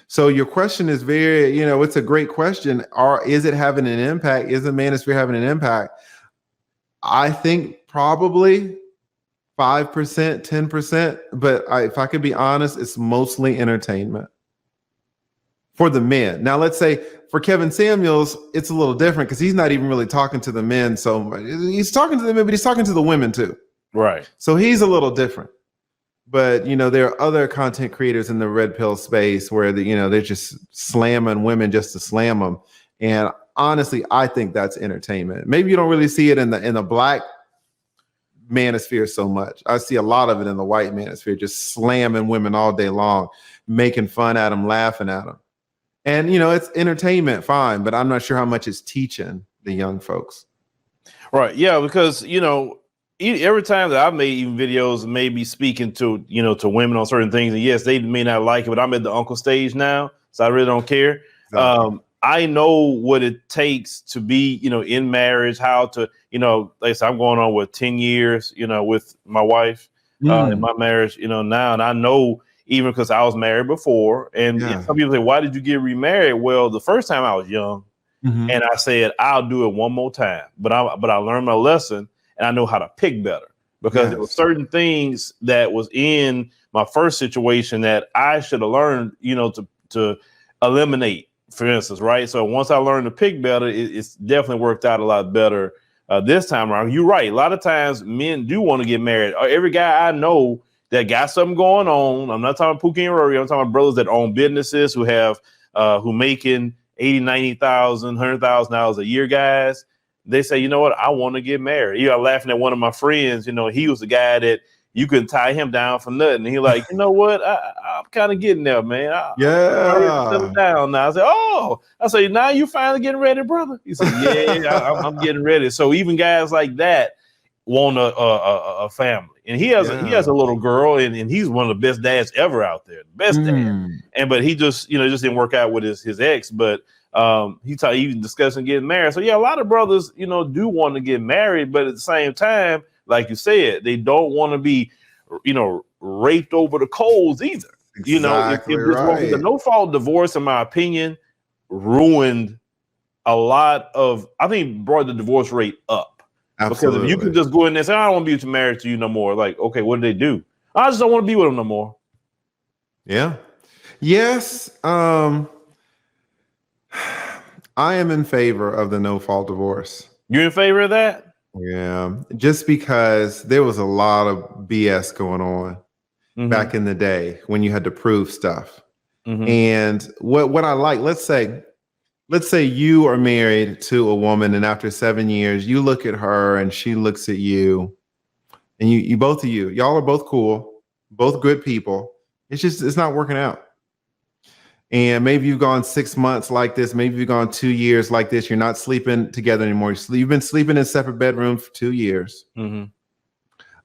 So your question is very, it's a great question. Is it having an impact? Is the manosphere having an impact? I think probably 5%, 10%. But if I could be honest, it's mostly entertainment for the men. Now, let's say for Kevin Samuels, it's a little different because he's not even really talking to the men. So he's talking to the men, but he's talking to the women too. Right. So he's a little different. But, there are other content creators in the red pill space where, they're just slamming women just to slam them. And honestly, I think that's entertainment. Maybe you don't really see it in the black manosphere so much. I see a lot of it in the white manosphere, just slamming women all day long, making fun at them, laughing at them. And, it's entertainment, fine, but I'm not sure how much it's teaching the young folks. Right. Yeah, because, every time that I've made even videos, maybe speaking to, to women on certain things, and yes, they may not like it, but I'm at the uncle stage now, so I really don't care. Exactly. I know what it takes to be, in marriage, how to, like I said, I'm going on with 10 years, with my wife in my marriage, now, and I know even because I was married before, and some people say, why did you get remarried? Well, the first time I was young, and I said, I'll do it one more time, but I learned my lesson. And I know how to pick better because there were certain things that was in my first situation that I should have learned, to eliminate, for instance, right? So once I learned to pick better, it's definitely worked out a lot better this time around. You're right. A lot of times men do want to get married. Every guy I know that got something going on, I'm not talking Pookie and Rory, I'm talking about brothers that own businesses who have who making $80,000, $90,000, $100,000 a year, guys. They say, you know what, I want to get married. I'm laughing at one of my friends, he was the guy that you couldn't tie him down for nothing. And he like, you know what, I'm kind of getting there, man. I'm ready to settle down now. I say, now you finally getting ready, brother? He said, yeah, I'm getting ready. So even guys like that want a family. And he has a little girl, and he's one of the best dads ever out there. The best dad. But he just, just didn't work out with his ex. But he even discussing getting married. So a lot of brothers, do want to get married, but at the same time, like you said, they don't want to be, raped over the coals either. Exactly if the no-fault divorce, in my opinion, ruined a lot of, I think brought the divorce rate up. Absolutely. Because if you can just go in there and say, I don't want to be married to you no more. Like, okay, what did they do? I just don't want to be with them no more. Yeah. Yes. I am in favor of the no-fault divorce. You in favor of that? Yeah, just because there was a lot of BS going on back in the day when you had to prove stuff. And what I like, let's say you are married to a woman, and after 7 years, you look at her and she looks at you, and y'all are both cool, both good people. It's not working out. And maybe you've gone 6 months like this. Maybe you've gone 2 years like this. You're not sleeping together anymore. You've been sleeping in separate bedrooms for 2 years.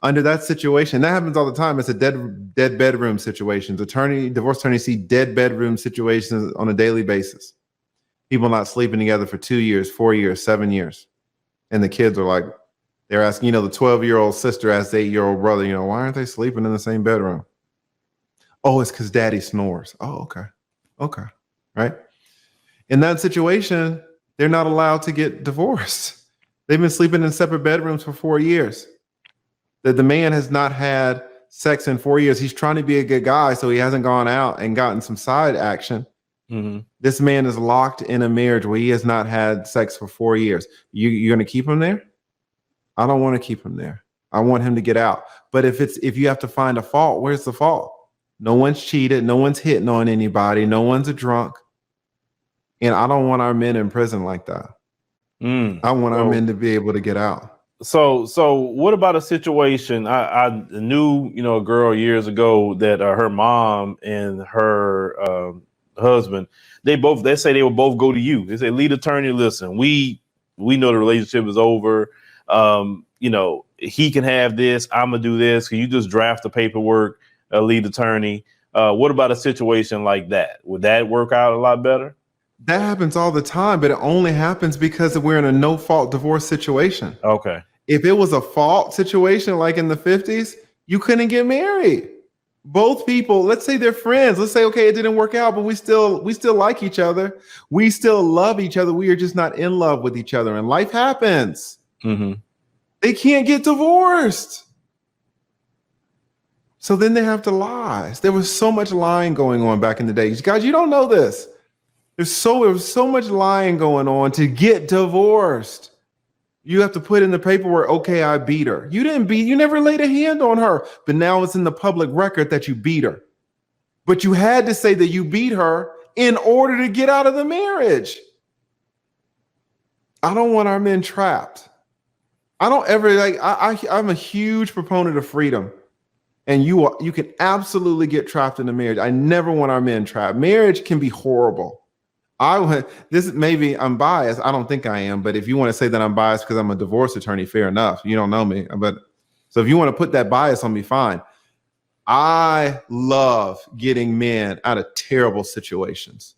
Under that situation, that happens all the time. It's a dead bedroom situations. Divorce attorneys see dead bedroom situations on a daily basis. People not sleeping together for 2 years, 4 years, 7 years. And the kids are like, they're asking, the 12-year-old sister asked the 8-year-old brother, why aren't they sleeping in the same bedroom? Oh, it's because daddy snores. Oh, okay. Okay. Right. In that situation, they're not allowed to get divorced. They've been sleeping in separate bedrooms for 4 years. That the man has not had sex in 4 years. He's trying to be a good guy, so he hasn't gone out and gotten some side action. This man is locked in a marriage where he has not had sex for 4 years. You're going to keep him there? I don't want to keep him there. I want him to get out. But if you have to find a fault, where's the fault? No one's cheated. No one's hitting on anybody. No one's a drunk. And I don't want our men in prison like that. I want our men to be able to get out. So what about a situation? I knew, a girl years ago that her mom and her husband, they say they will both go to you. They say, lead attorney, listen, we know the relationship is over. He can have this. I'm gonna do this. Can you just draft the paperwork, lead attorney? What about a situation like that? Would that work out a lot better? That happens all the time, but it only happens because we're in a no-fault divorce situation. Okay. If it was a fault situation like in the 50s, you couldn't get married. Both people, let's say they're friends. Let's say, okay, it didn't work out, but we still like each other. We still love each other. We are just not in love with each other, and life happens. Mm-hmm. They can't get divorced. So then they have to lie. There was so much lying going on back in the day. Guys, you don't know this. There was so much lying going on to get divorced. You have to put in the paperwork, okay, I beat her. You never laid a hand on her, but now it's in the public record that you beat her. But you had to say that you beat her in order to get out of the marriage. I don't want our men trapped. I don't ever I'm a huge proponent of freedom. And you can absolutely get trapped in a marriage. I never want our men trapped. Marriage can be horrible. Maybe I'm biased. I don't think I am, but if you want to say that I'm biased because I'm a divorce attorney, fair enough. You don't know me, so if you want to put that bias on me, fine. I love getting men out of terrible situations.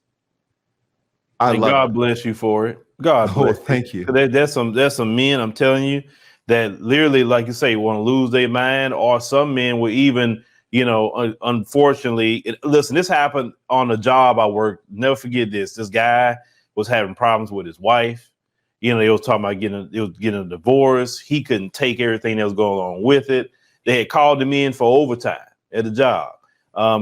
God bless you for it. God bless. Thank you. There's some men, I'm telling you, that literally, like you say, want to lose their mind, or some men will even, unfortunately, listen, this happened on a job I worked. Never forget this. This guy was having problems with his wife. They was talking about getting a divorce. He couldn't take everything that was going on with it. They had called him in for overtime at the job.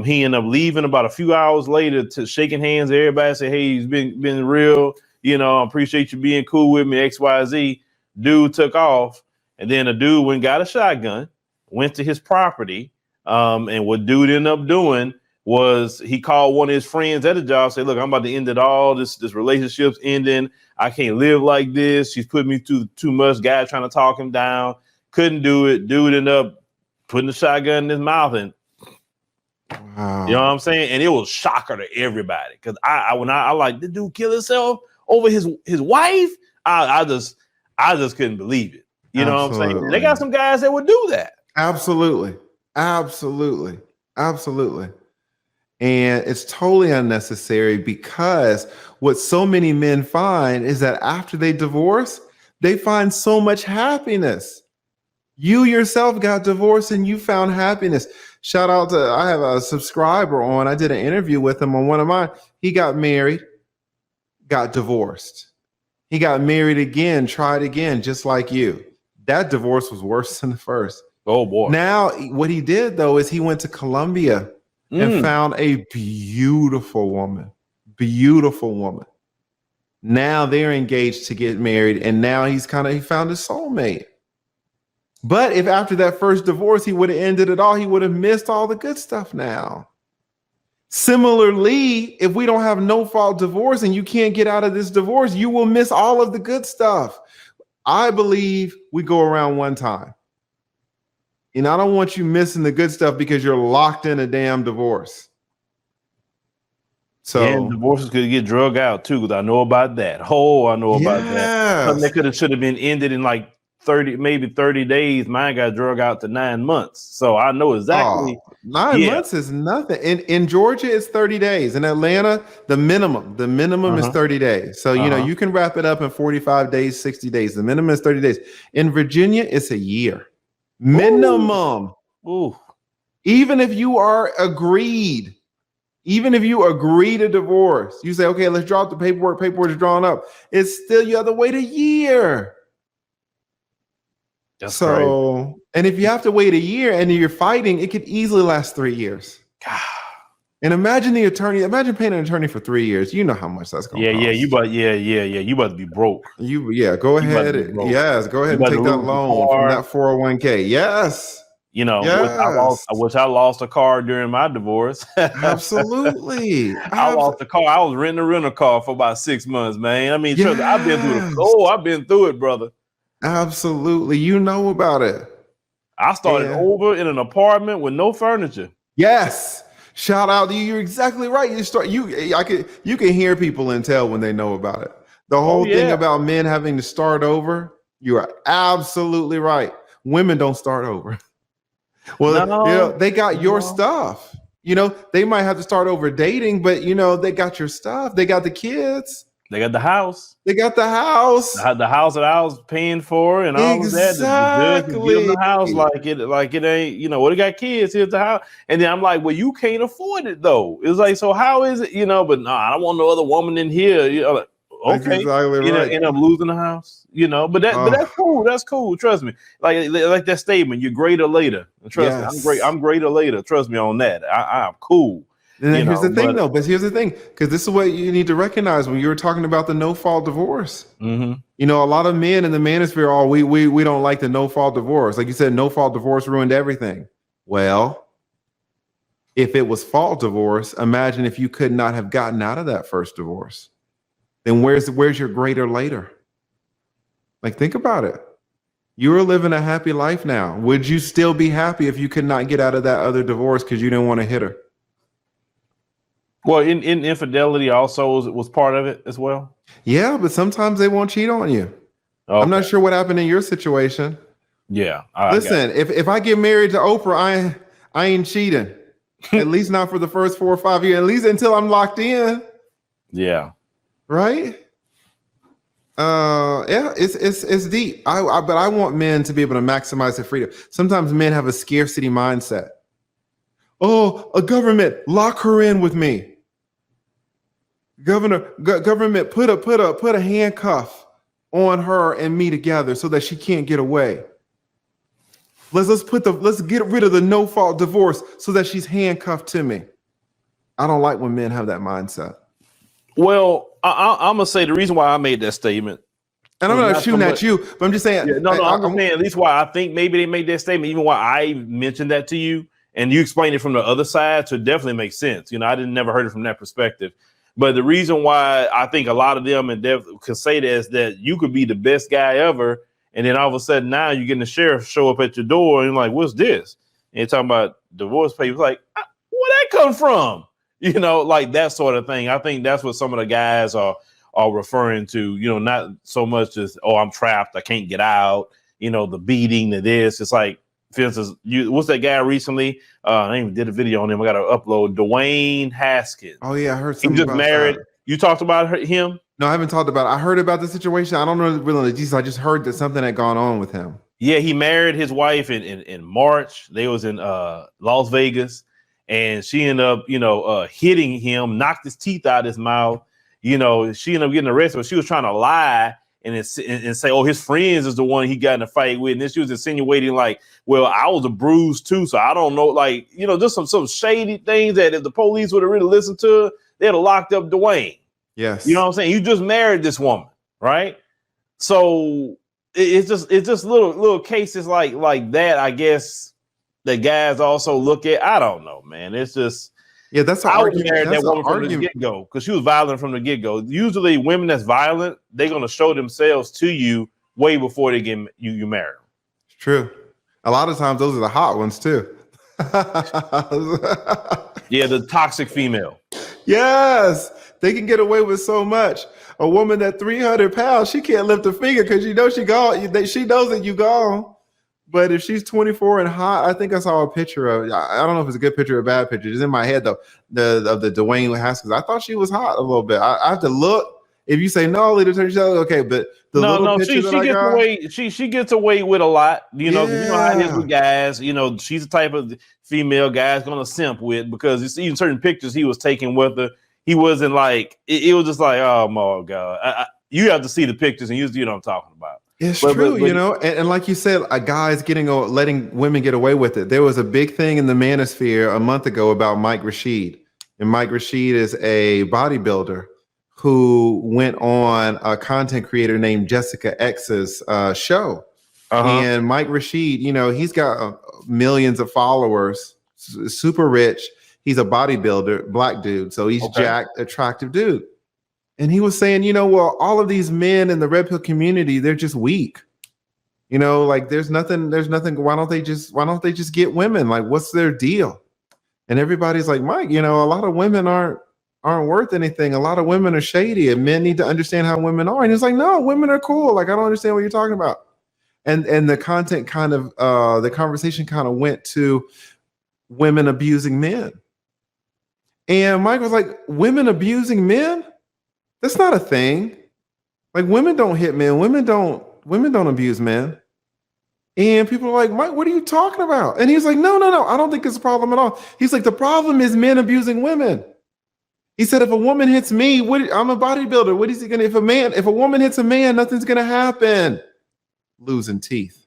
He ended up leaving about a few hours later to shaking hands. Everybody said, hey, he's been real. I appreciate you being cool with me, XYZ. Dude took off. And then a dude went and got a shotgun, went to his property. And what dude ended up doing was he called one of his friends at the job, said, look, I'm about to end it all. This relationship's ending. I can't live like this. She's put me through too much. Guy trying to talk him down. Couldn't do it. Dude ended up putting the shotgun in his mouth. And wow. You know what I'm saying? And it was a shocker to everybody. Because when I like, did dude kill himself over his wife? I just couldn't believe it. You know what I'm saying? They got some guys that would do that. Absolutely. And it's totally unnecessary, because what so many men find is that after they divorce, they find so much happiness. You yourself got divorced and you found happiness. Shout out to, I have a subscriber on, I did an interview with him on one of mine. He got married, got divorced. He got married again, tried again, just like you. That divorce was worse than the first. Oh boy. Now, what he did though is he went to Colombia and found a beautiful woman. Now they're engaged to get married, and now he found his soulmate. But if after that first divorce he would have ended it all, he would have missed all the good stuff now. Similarly, if we don't have no-fault divorce and you can't get out of this divorce, you will miss all of the good stuff. I believe we go around one time. And I don't want you missing the good stuff because you're locked in a damn divorce. So and divorces could get drug out too, because I know about that. I know about that. Something that should have been ended in like 30 days. Mine got drug out to 9 months. So I know exactly. 9 months is nothing. In Georgia, it's 30 days. In Atlanta, the minimum is 30 days. So, you can wrap it up in 45 days, 60 days. The minimum is 30 days. In Virginia, it's a year. Minimum. Ooh. Even if you agree to divorce, you say, okay, let's drop the paperwork. Paperwork is drawn up. It's still, you have to wait a year. That's crazy. And if you have to wait a year and you're fighting, it could easily last 3 years. God. And imagine paying an attorney for 3 years. You know how much that's going to cost. You about to be broke. Go ahead and take that loan from that 401k. Yes. You know, Yes. which I lost a car during my divorce. Absolutely. I lost a car. I was renting a rental car for about 6 months, man. I mean, trust me, I've been through Yes. I've been through it, brother. Absolutely. You know about it. I started And over in an apartment with no furniture. yes. Shout out to you. You're exactly right. You can hear people and tell when they know about it. The Oh whole thing yeah. about men having to start over, you are absolutely right. Women don't start over. Well, No, they got your no. stuff. They might have to start over dating, but they got your stuff. They got the kids. They got the house. They got the house. The house that I was paying for and all of that. The judge would give them Exactly. the house like it ain't, well, they got kids, here's the house. And then I'm like, well, you can't afford it though. It's like, so how is it, but no, I don't want no other woman in here. Like, That's okay. exactly right. End up losing the house, but that's cool. That's cool. Trust me. Like that statement, you're greater later. Trust me, Yes. I'm greater later. Trust me on that. I'm cool. And then here's the thing, though. But here's the thing, because this is what you need to recognize when you were talking about the no-fault divorce. Mm-hmm. A lot of men in the manosphere, we don't like the no-fault divorce. Like you said, no-fault divorce ruined everything. Well, if it was fault divorce, imagine if you could not have gotten out of that first divorce. Then where's your greater later? Like, think about it. You were living a happy life now. Would you still be happy if you could not get out of that other divorce because you didn't want to hit her? Well, in infidelity also was part of it as well. Yeah, but sometimes they won't cheat on you. Okay. I'm not sure what happened in your situation. Yeah. Listen, if I get married to Oprah, I ain't cheating. At least not for the first 4 or 5 years. At least until I'm locked in. Yeah. Right? Yeah, it's deep. But I want men to be able to maximize their freedom. Sometimes men have a scarcity mindset. Oh, a government, lock her in with me. Government, put a handcuff on her and me together so that she can't get away. Let's get rid of the no-fault divorce so that she's handcuffed to me. I don't like when men have that mindset. Well, I'm gonna say the reason why I made that statement, and I'm not shooting at you, but I'm just saying. Yeah, I'm just saying at least why I think maybe they made that statement, even why I mentioned that to you, and you explained it from the other side, so it definitely makes sense. I never heard it from that perspective. But the reason why I think a lot of them could say that is that you could be the best guy ever, and then all of a sudden now you're getting the sheriff show up at your door and you're like, what's this? And you're talking about divorce papers. Like, where that come from? Like that sort of thing. I think that's what some of the guys are referring to, not so much as, oh, I'm trapped, I can't get out, the beating, the this. It's like, for instance, what's that guy recently? I even did a video on him. I got to upload Dwayne Haskins. Oh yeah, I heard something. He just married. That. You talked about him? No, I haven't talked about it. I heard about the situation. I don't know really the details. I just heard that something had gone on with him. Yeah, he married his wife in March. They was in Las Vegas, and she ended up, hitting him, knocked his teeth out of his mouth. She ended up getting arrested, but she was trying to lie and say, oh, his friends is the one he got in a fight with. And then she was insinuating like, well, I was a bruise too. So I don't know, like, just some shady things that if the police would have really listened to, they'd have locked up Dwayne. Yes. You know what I'm saying? You just married this woman, right? So it's just little cases like that, I guess, that guys also look at. I don't know, man. It's just, yeah, that's an I would argument. marry that woman from the get-go because she was violent from the get-go. Usually women that's violent, they're going to show themselves to you way before they get you marry them. True. A lot of times those are the hot ones too. Yeah, the toxic female. Yes, they can get away with so much. A woman at 300 pounds, she can't lift a finger because she knows she knows that you gone. But if she's 24 and hot, I think I saw a picture of. I don't know if it's a good picture or a bad picture. It's in my head though. Of the Dwayne Haskins. I thought she was hot a little bit. I have to look. If you say no, leader, okay. But she gets away with a lot. You know how it is with guys. She's the type of female guy's gonna simp with because it's even certain pictures he was taking with her. He wasn't like it was just like, oh my god. You have to see the pictures and you know what I'm talking about. It's true, and like you said, a guy's letting women get away with it. There was a big thing in the manosphere a month ago about Mike Rashid, and Mike Rashid is a bodybuilder who went on a content creator named Jessica X's show. And Mike Rashid, he's got millions of followers, super rich. He's a bodybuilder, black dude. So he's jacked, attractive dude. And he was saying, well, all of these men in the red pill community, they're just weak. Like there's nothing. Why don't they just get women? Like, what's their deal? And everybody's like, Mike, a lot of women aren't worth anything. A lot of women are shady, and men need to understand how women are. And he's like, no, women are cool. Like, I don't understand what you're talking about. And the content kind of, the conversation kind of went to women abusing men. And Mike was like, women abusing men? That's not a thing. Like, women don't hit men. Women don't abuse men. And people are like, Mike, what are you talking about? And he's like, no, I don't think it's a problem at all. He's like, the problem is men abusing women. He said, if a woman hits me, I'm a bodybuilder. What is he gonna? If a woman hits a man, nothing's gonna happen. Losing teeth.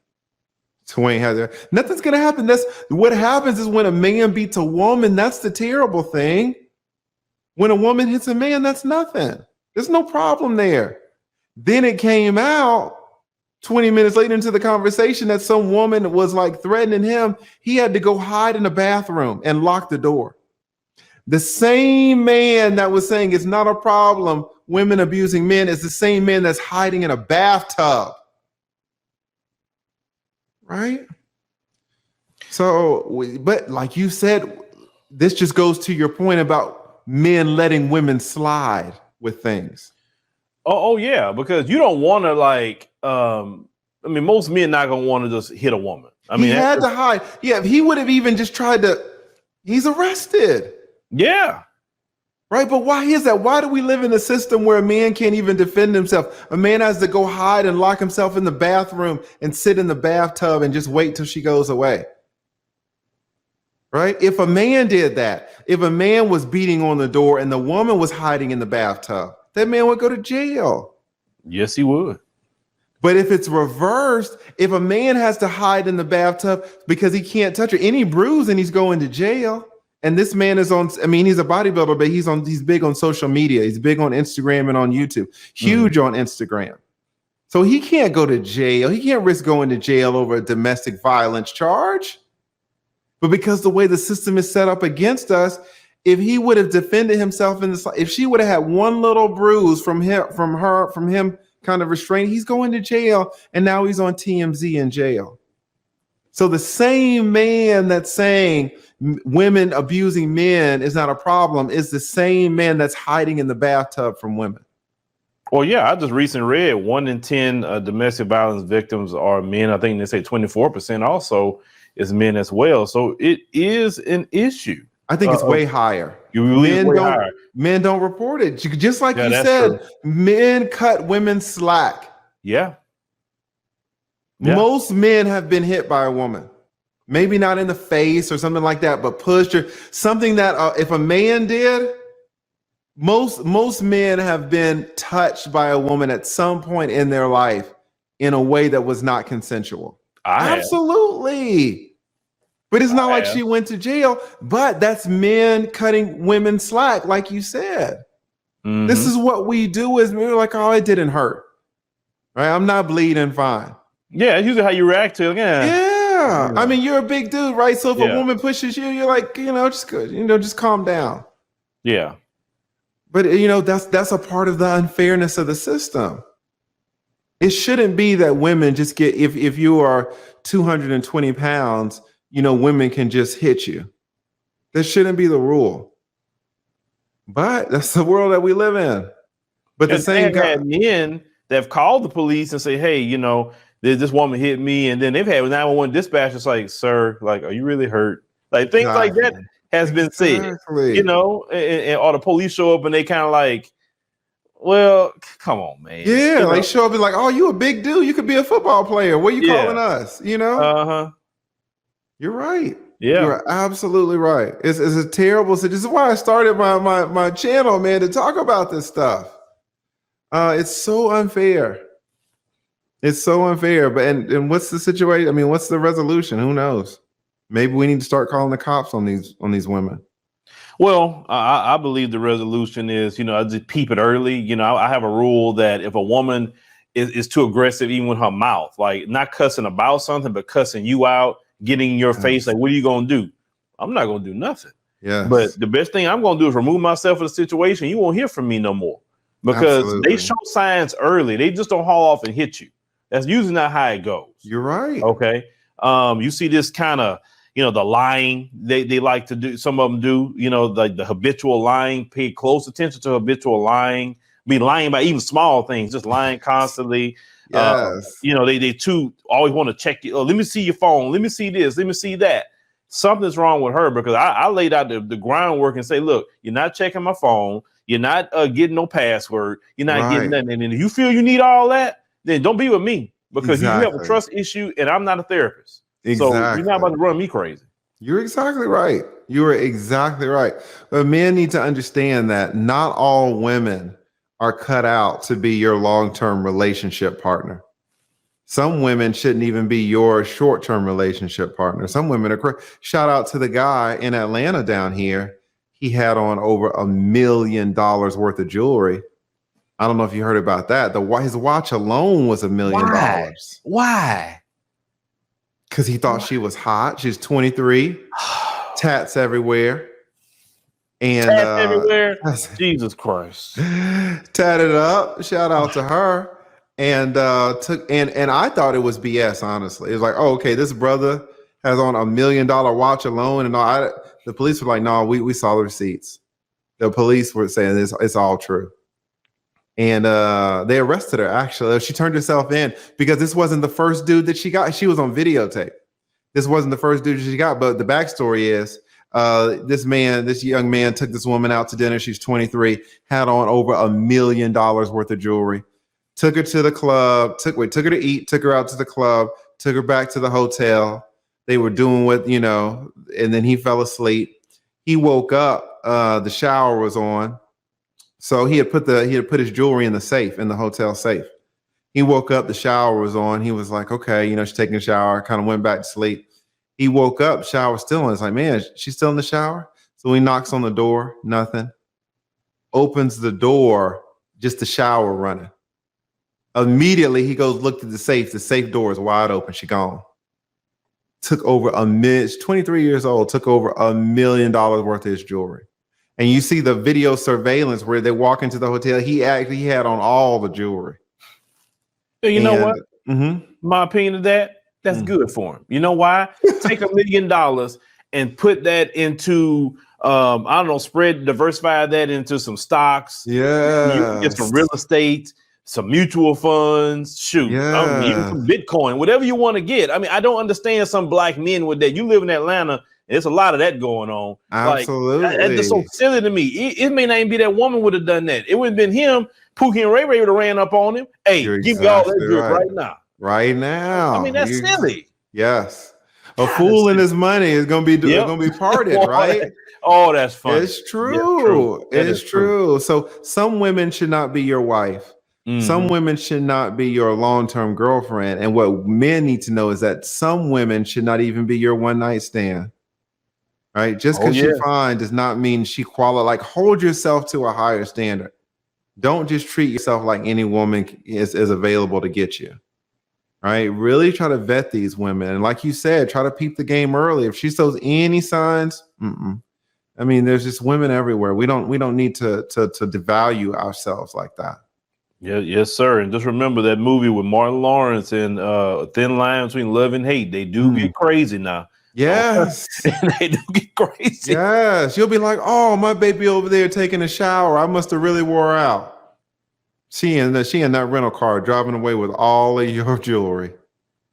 Twain has there. Nothing's gonna happen. That's what happens is when a man beats a woman. That's the terrible thing. When a woman hits a man, that's nothing. There's no problem there. Then it came out 20 minutes later into the conversation that some woman was like threatening him. He had to go hide in the bathroom and lock the door. The same man that was saying it's not a problem, women abusing men, is the same man that's hiding in a bathtub. Right? So, but like you said, this just goes to your point about men letting women slide with things. Oh yeah, because you don't want to most men not gonna want to just hit a woman. He had to hide. Yeah, if he would have even just tried to, he's arrested. Yeah. Right, but why is that? Why do we live in a system where a man can't even defend himself? A man has to go hide and lock himself in the bathroom and sit in the bathtub and just wait till she goes away. Right? If a man did that, if a man was beating on the door and the woman was hiding in the bathtub, that man would go to jail. Yes, he would. But if it's reversed, if a man has to hide in the bathtub because he can't touch her, any bruise and he's going to jail. And this man is on, he's a bodybuilder, but he's big on social media. He's big on Instagram and on YouTube, huge on Instagram. So he can't go to jail. He can't risk going to jail over a domestic violence charge. But because the way the system is set up against us, if he would have defended himself if she would have had one little bruise from him kind of restraining, he's going to jail. And now he's on TMZ in jail. So the same man that's saying women abusing men is not a problem is the same man that's hiding in the bathtub from women. Well, yeah, I just recently read 1 in 10 domestic violence victims are men. I think they say 24% also is men as well. So it is an issue. I think it's way higher. Men don't report it. Just like you said, true. Men cut women slack. Yeah. Most men have been hit by a woman. Maybe not in the face or something like that, but pushed or something that if a man did, most men have been touched by a woman at some point in their life in a way that was not consensual. Absolutely. But it's not like she went to jail, but that's men cutting women slack, like you said. Mm-hmm. This is what we do is we're like, oh, it didn't hurt. Right? I'm not bleeding, fine. Yeah, it's usually how you react to it. Yeah. I mean, you're a big dude, right? So if a woman pushes you, you're like, just calm down. Yeah. But that's a part of the unfairness of the system. It shouldn't be that women just get if you are 220 pounds, women can just hit you. That shouldn't be the rule. But that's the world that we live in. But the same guy, had men that have called the police and say, hey, this woman hit me, and then they've had 911 dispatch. It's like, sir, like, are you really hurt? Like things like that has been said, or the police show up and they kind of like, well, come on, man. Yeah, they show up and like, oh, you a big dude. You could be a football player. What are you calling us? Uh-huh. You're right. Yeah, you're absolutely right. It's a terrible. This is why I started my channel, man, to talk about this stuff. It's so unfair. It's so unfair. But and what's the situation? I mean, what's the resolution? Who knows? Maybe we need to start calling the cops on these women. Well, I believe the resolution is, I just peep it early. I have a rule that if a woman is too aggressive, even with her mouth, like not cussing about something, but cussing you out, getting in your face, like, what are you gonna do? I'm not gonna do nothing. Yeah. But the best thing I'm gonna do is remove myself from the situation. You won't hear from me no more. Because Absolutely. they show signs early. They just don't haul off and hit you. That's usually not how it goes. You're right. Okay. You see this kind of, the lying they like to do. Some of them do, like the habitual lying. Pay close attention to habitual lying. Be lying about even small things, just lying constantly. Yes. They too always want to check you. Oh, let me see your phone. Let me see this. Let me see that. Something's wrong with her, because I laid out the groundwork and say, look, you're not checking my phone. You're not getting no password. You're not getting nothing. And if you feel you need all that, then don't be with me, because you have a trust issue and I'm not a therapist. So you're not about to run me crazy. You're exactly right. You are exactly right. But men need to understand that not all women are cut out to be your long-term relationship partner. Some women shouldn't even be your short-term relationship partner. Some women are shout out to the guy in Atlanta down here. He had on over $1 million worth of jewelry. I don't know if you heard about that. His watch alone was $1 million. Why? Because he thought she was hot. She's 23, tats everywhere. And tats everywhere. Jesus Christ. Tatted up. Shout out to her. And and I thought it was BS, honestly. It was like, oh, okay, this brother has on $1 million watch alone, and all. The police were like, no, we saw the receipts. The police were saying it's all true. And they arrested her, actually. She turned herself in because this wasn't the first dude that she got. She was on videotape. This wasn't the first dude that she got. But the backstory is this young man took this woman out to dinner. She's 23, had on over $1 million worth of jewelry. Took her to the club, took her to eat, took her out to the club, took her back to the hotel. They were doing what, and then he fell asleep. He woke up, the shower was on. So he had put his jewelry in the safe, in the hotel safe. He woke up, the shower was on. He was like, okay, she's taking a shower, kind of went back to sleep. He woke up, shower still on. It's like, man, she's still in the shower? So he knocks on the door, nothing. Opens the door, just the shower running. Immediately he goes look at the safe door is wide open. She gone. Took over she's 23 years old, took over $1 million worth of his jewelry. And you see the video surveillance where they walk into the hotel. He actually had on all the jewelry. You know what? My opinion of that's good for him. You know why? Take $1 million and put that into diversify that into some stocks. Yeah. You can get some real estate, some mutual funds, even some Bitcoin, whatever you want to get. I mean, I don't understand some black men with that. You live in Atlanta, and there's a lot of that going on. Absolutely. That's just so silly to me. It may not even be that woman would have done that. It would have been him. Pookie and Ray would have ran up on him. Hey, give me all that right now. Right now. I mean, that's silly. Yes. A fool and his money is going to be parted, right? Oh, that's funny. It's true. It's true. So some women should not be your wife. Some women should not be your long-term girlfriend. And what men need to know is that some women should not even be your one-night stand. Right? Just because she's fine does not mean she qualifies. Like, hold yourself to a higher standard. Don't just treat yourself like any woman is available to get you. Right? Really try to vet these women. And like you said, try to peep the game early. If she shows any signs, I mean, there's just women everywhere. We don't need to devalue ourselves like that. Yeah, yes, sir. And just remember that movie with Martin Lawrence and Thin Line Between Love and Hate. They do get crazy now. Yes. They do get crazy. Yes. You'll be like, oh, my baby over there taking a shower. I must have really wore out. She in that rental car driving away with all of your jewelry.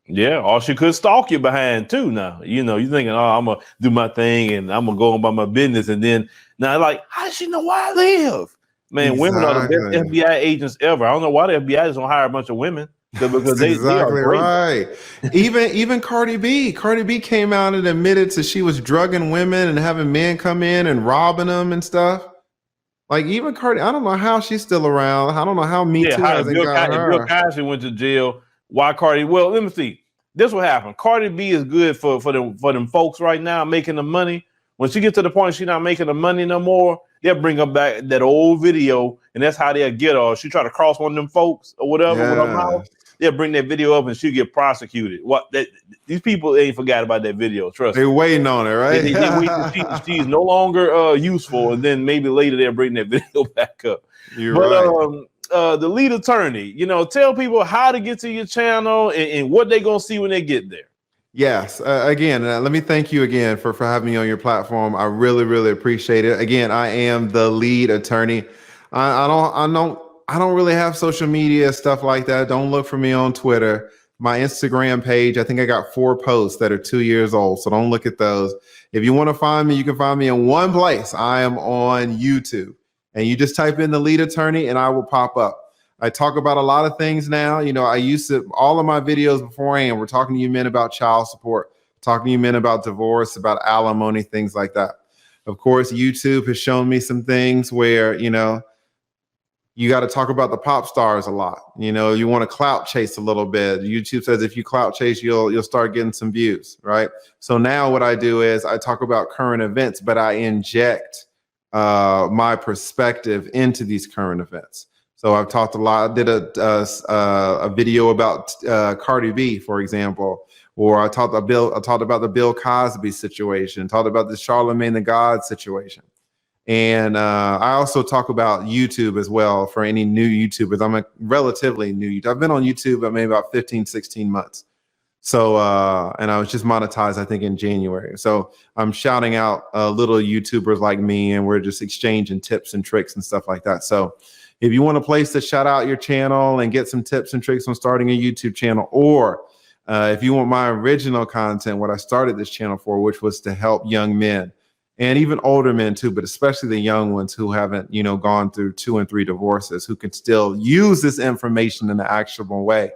Yeah, or she could stalk you behind too now. You're thinking, oh, I'm going to do my thing and I'm going to go on about my business. And then now, like, how does she know where I live? Man, exactly. Women are the best FBI agents ever. I don't know why the FBI doesn't hire a bunch of women because they are great. Right. even Cardi B. Cardi B came out and admitted to she was drugging women and having men come in and robbing them and stuff. Like even Cardi, I don't know how she's still around. I don't know how Me Too hasn't got her. Bill Cosby went to jail. Why Cardi? Well, let me see. This what happened. Cardi B is good for them folks right now making the money. When she gets to the point she's not making the money no more, they'll bring her back that old video, and that's how they'll get her. She try to cross one of them folks or whatever with her mouth. they'll bring that video up and she'll get prosecuted. These people ain't forgot about that video. Trust They're me. waiting on it, right? They wait till she's no longer useful, and then maybe later they'll bring that video back up. You're right. The lead attorney, tell people how to get to your channel and what they're gonna see when they get there. Yes. Again, let me thank you again for having me on your platform. I really, really appreciate it. Again, I am the lead attorney. I don't really have social media stuff like that. Don't look for me on Twitter. My Instagram page, I think I got 4 posts that are 2 years old. So don't look at those. If you want to find me, you can find me in one place. I am on YouTube, and you just type in the lead attorney and I will pop up. I talk about a lot of things now. I used to, all of my videos beforehand, we're talking to you men about child support, talking to you men about divorce, about alimony, things like that. Of course, YouTube has shown me some things where, you got to talk about the pop stars a lot. You want to clout chase a little bit. YouTube says if you clout chase, you'll start getting some views, right? So now what I do is I talk about current events, but I inject my perspective into these current events. So I've talked a lot. I did a video about Cardi B, for example, or I talked about the Bill Cosby situation, talked about the Charlemagne the God situation. And I also talk about YouTube as well for any new YouTubers. I'm a relatively new YouTuber. I've been on YouTube maybe about 15, 16 months. So, and I was just monetized, I think, in January. So I'm shouting out little YouTubers like me, and we're just exchanging tips and tricks and stuff like that. So if you want a place to shout out your channel and get some tips and tricks on starting a YouTube channel, or if you want my original content, what I started this channel for, which was to help young men and even older men too, but especially the young ones who haven't, gone through 2 and 3 divorces, who can still use this information in an actionable way,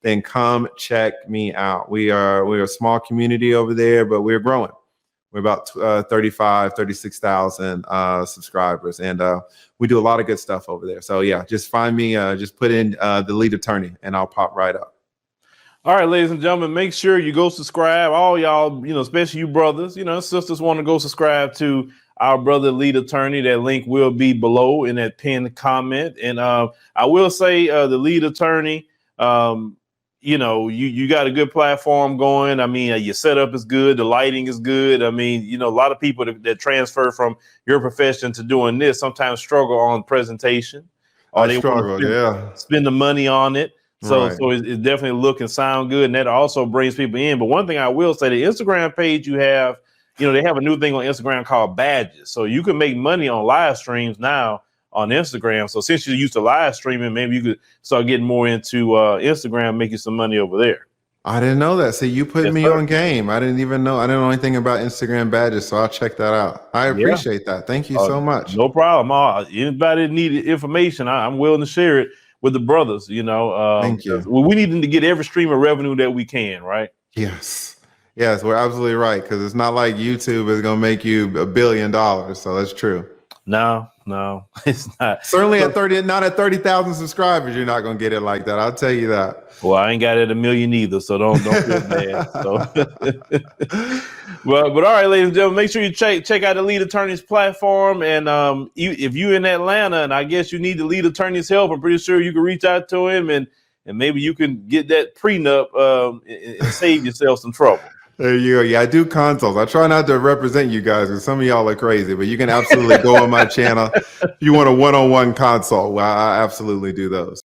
then come check me out. We're a small community over there, but we're growing. We're about 36,000 subscribers, and we do a lot of good stuff over there. So yeah, just find me, just put in the lead attorney and I'll pop right up. All right, ladies and gentlemen, make sure you go subscribe. All y'all, especially you brothers, sisters, want to go subscribe to our brother lead attorney. That link will be below in that pinned comment. And I will say the lead attorney, you got a good platform going. I mean, your setup is good. The lighting is good. I mean, a lot of people that transfer from your profession to doing this sometimes struggle on presentation. Or they struggle, spend the money on it. So, right. So it's definitely look and sound good. And that also brings people in. But one thing I will say, the Instagram page you have, they have a new thing on Instagram called badges. So you can make money on live streams now on Instagram. So since you're used to live streaming, maybe you could start getting more into Instagram, making some money over there. I didn't know that. See, you put me on game. I didn't know anything about Instagram badges, so I'll check that out. I appreciate that. Thank you so much. No problem. Anybody need information, I'm willing to share it with the brothers. Thank you. We need to get every stream of revenue that we can, right? Yes, we're absolutely right, because it's not like YouTube is going to make you $1 billion. So that's true. No, it's not. Certainly not at 30,000 subscribers, you're not going to get it like that. I'll tell you that. Well, I ain't got it at 1 million either, so don't feel bad. So, but all right, ladies and gentlemen, make sure you check out the lead attorney's platform. And if you're in Atlanta, and I guess you need the lead attorney's help, I'm pretty sure you can reach out to him, and maybe you can get that prenup and save yourself some trouble. There you go. Yeah, I do consults. I try not to represent you guys because some of y'all are crazy, but you can absolutely go on my channel if you want a one-on-one consult. Well, I absolutely do those.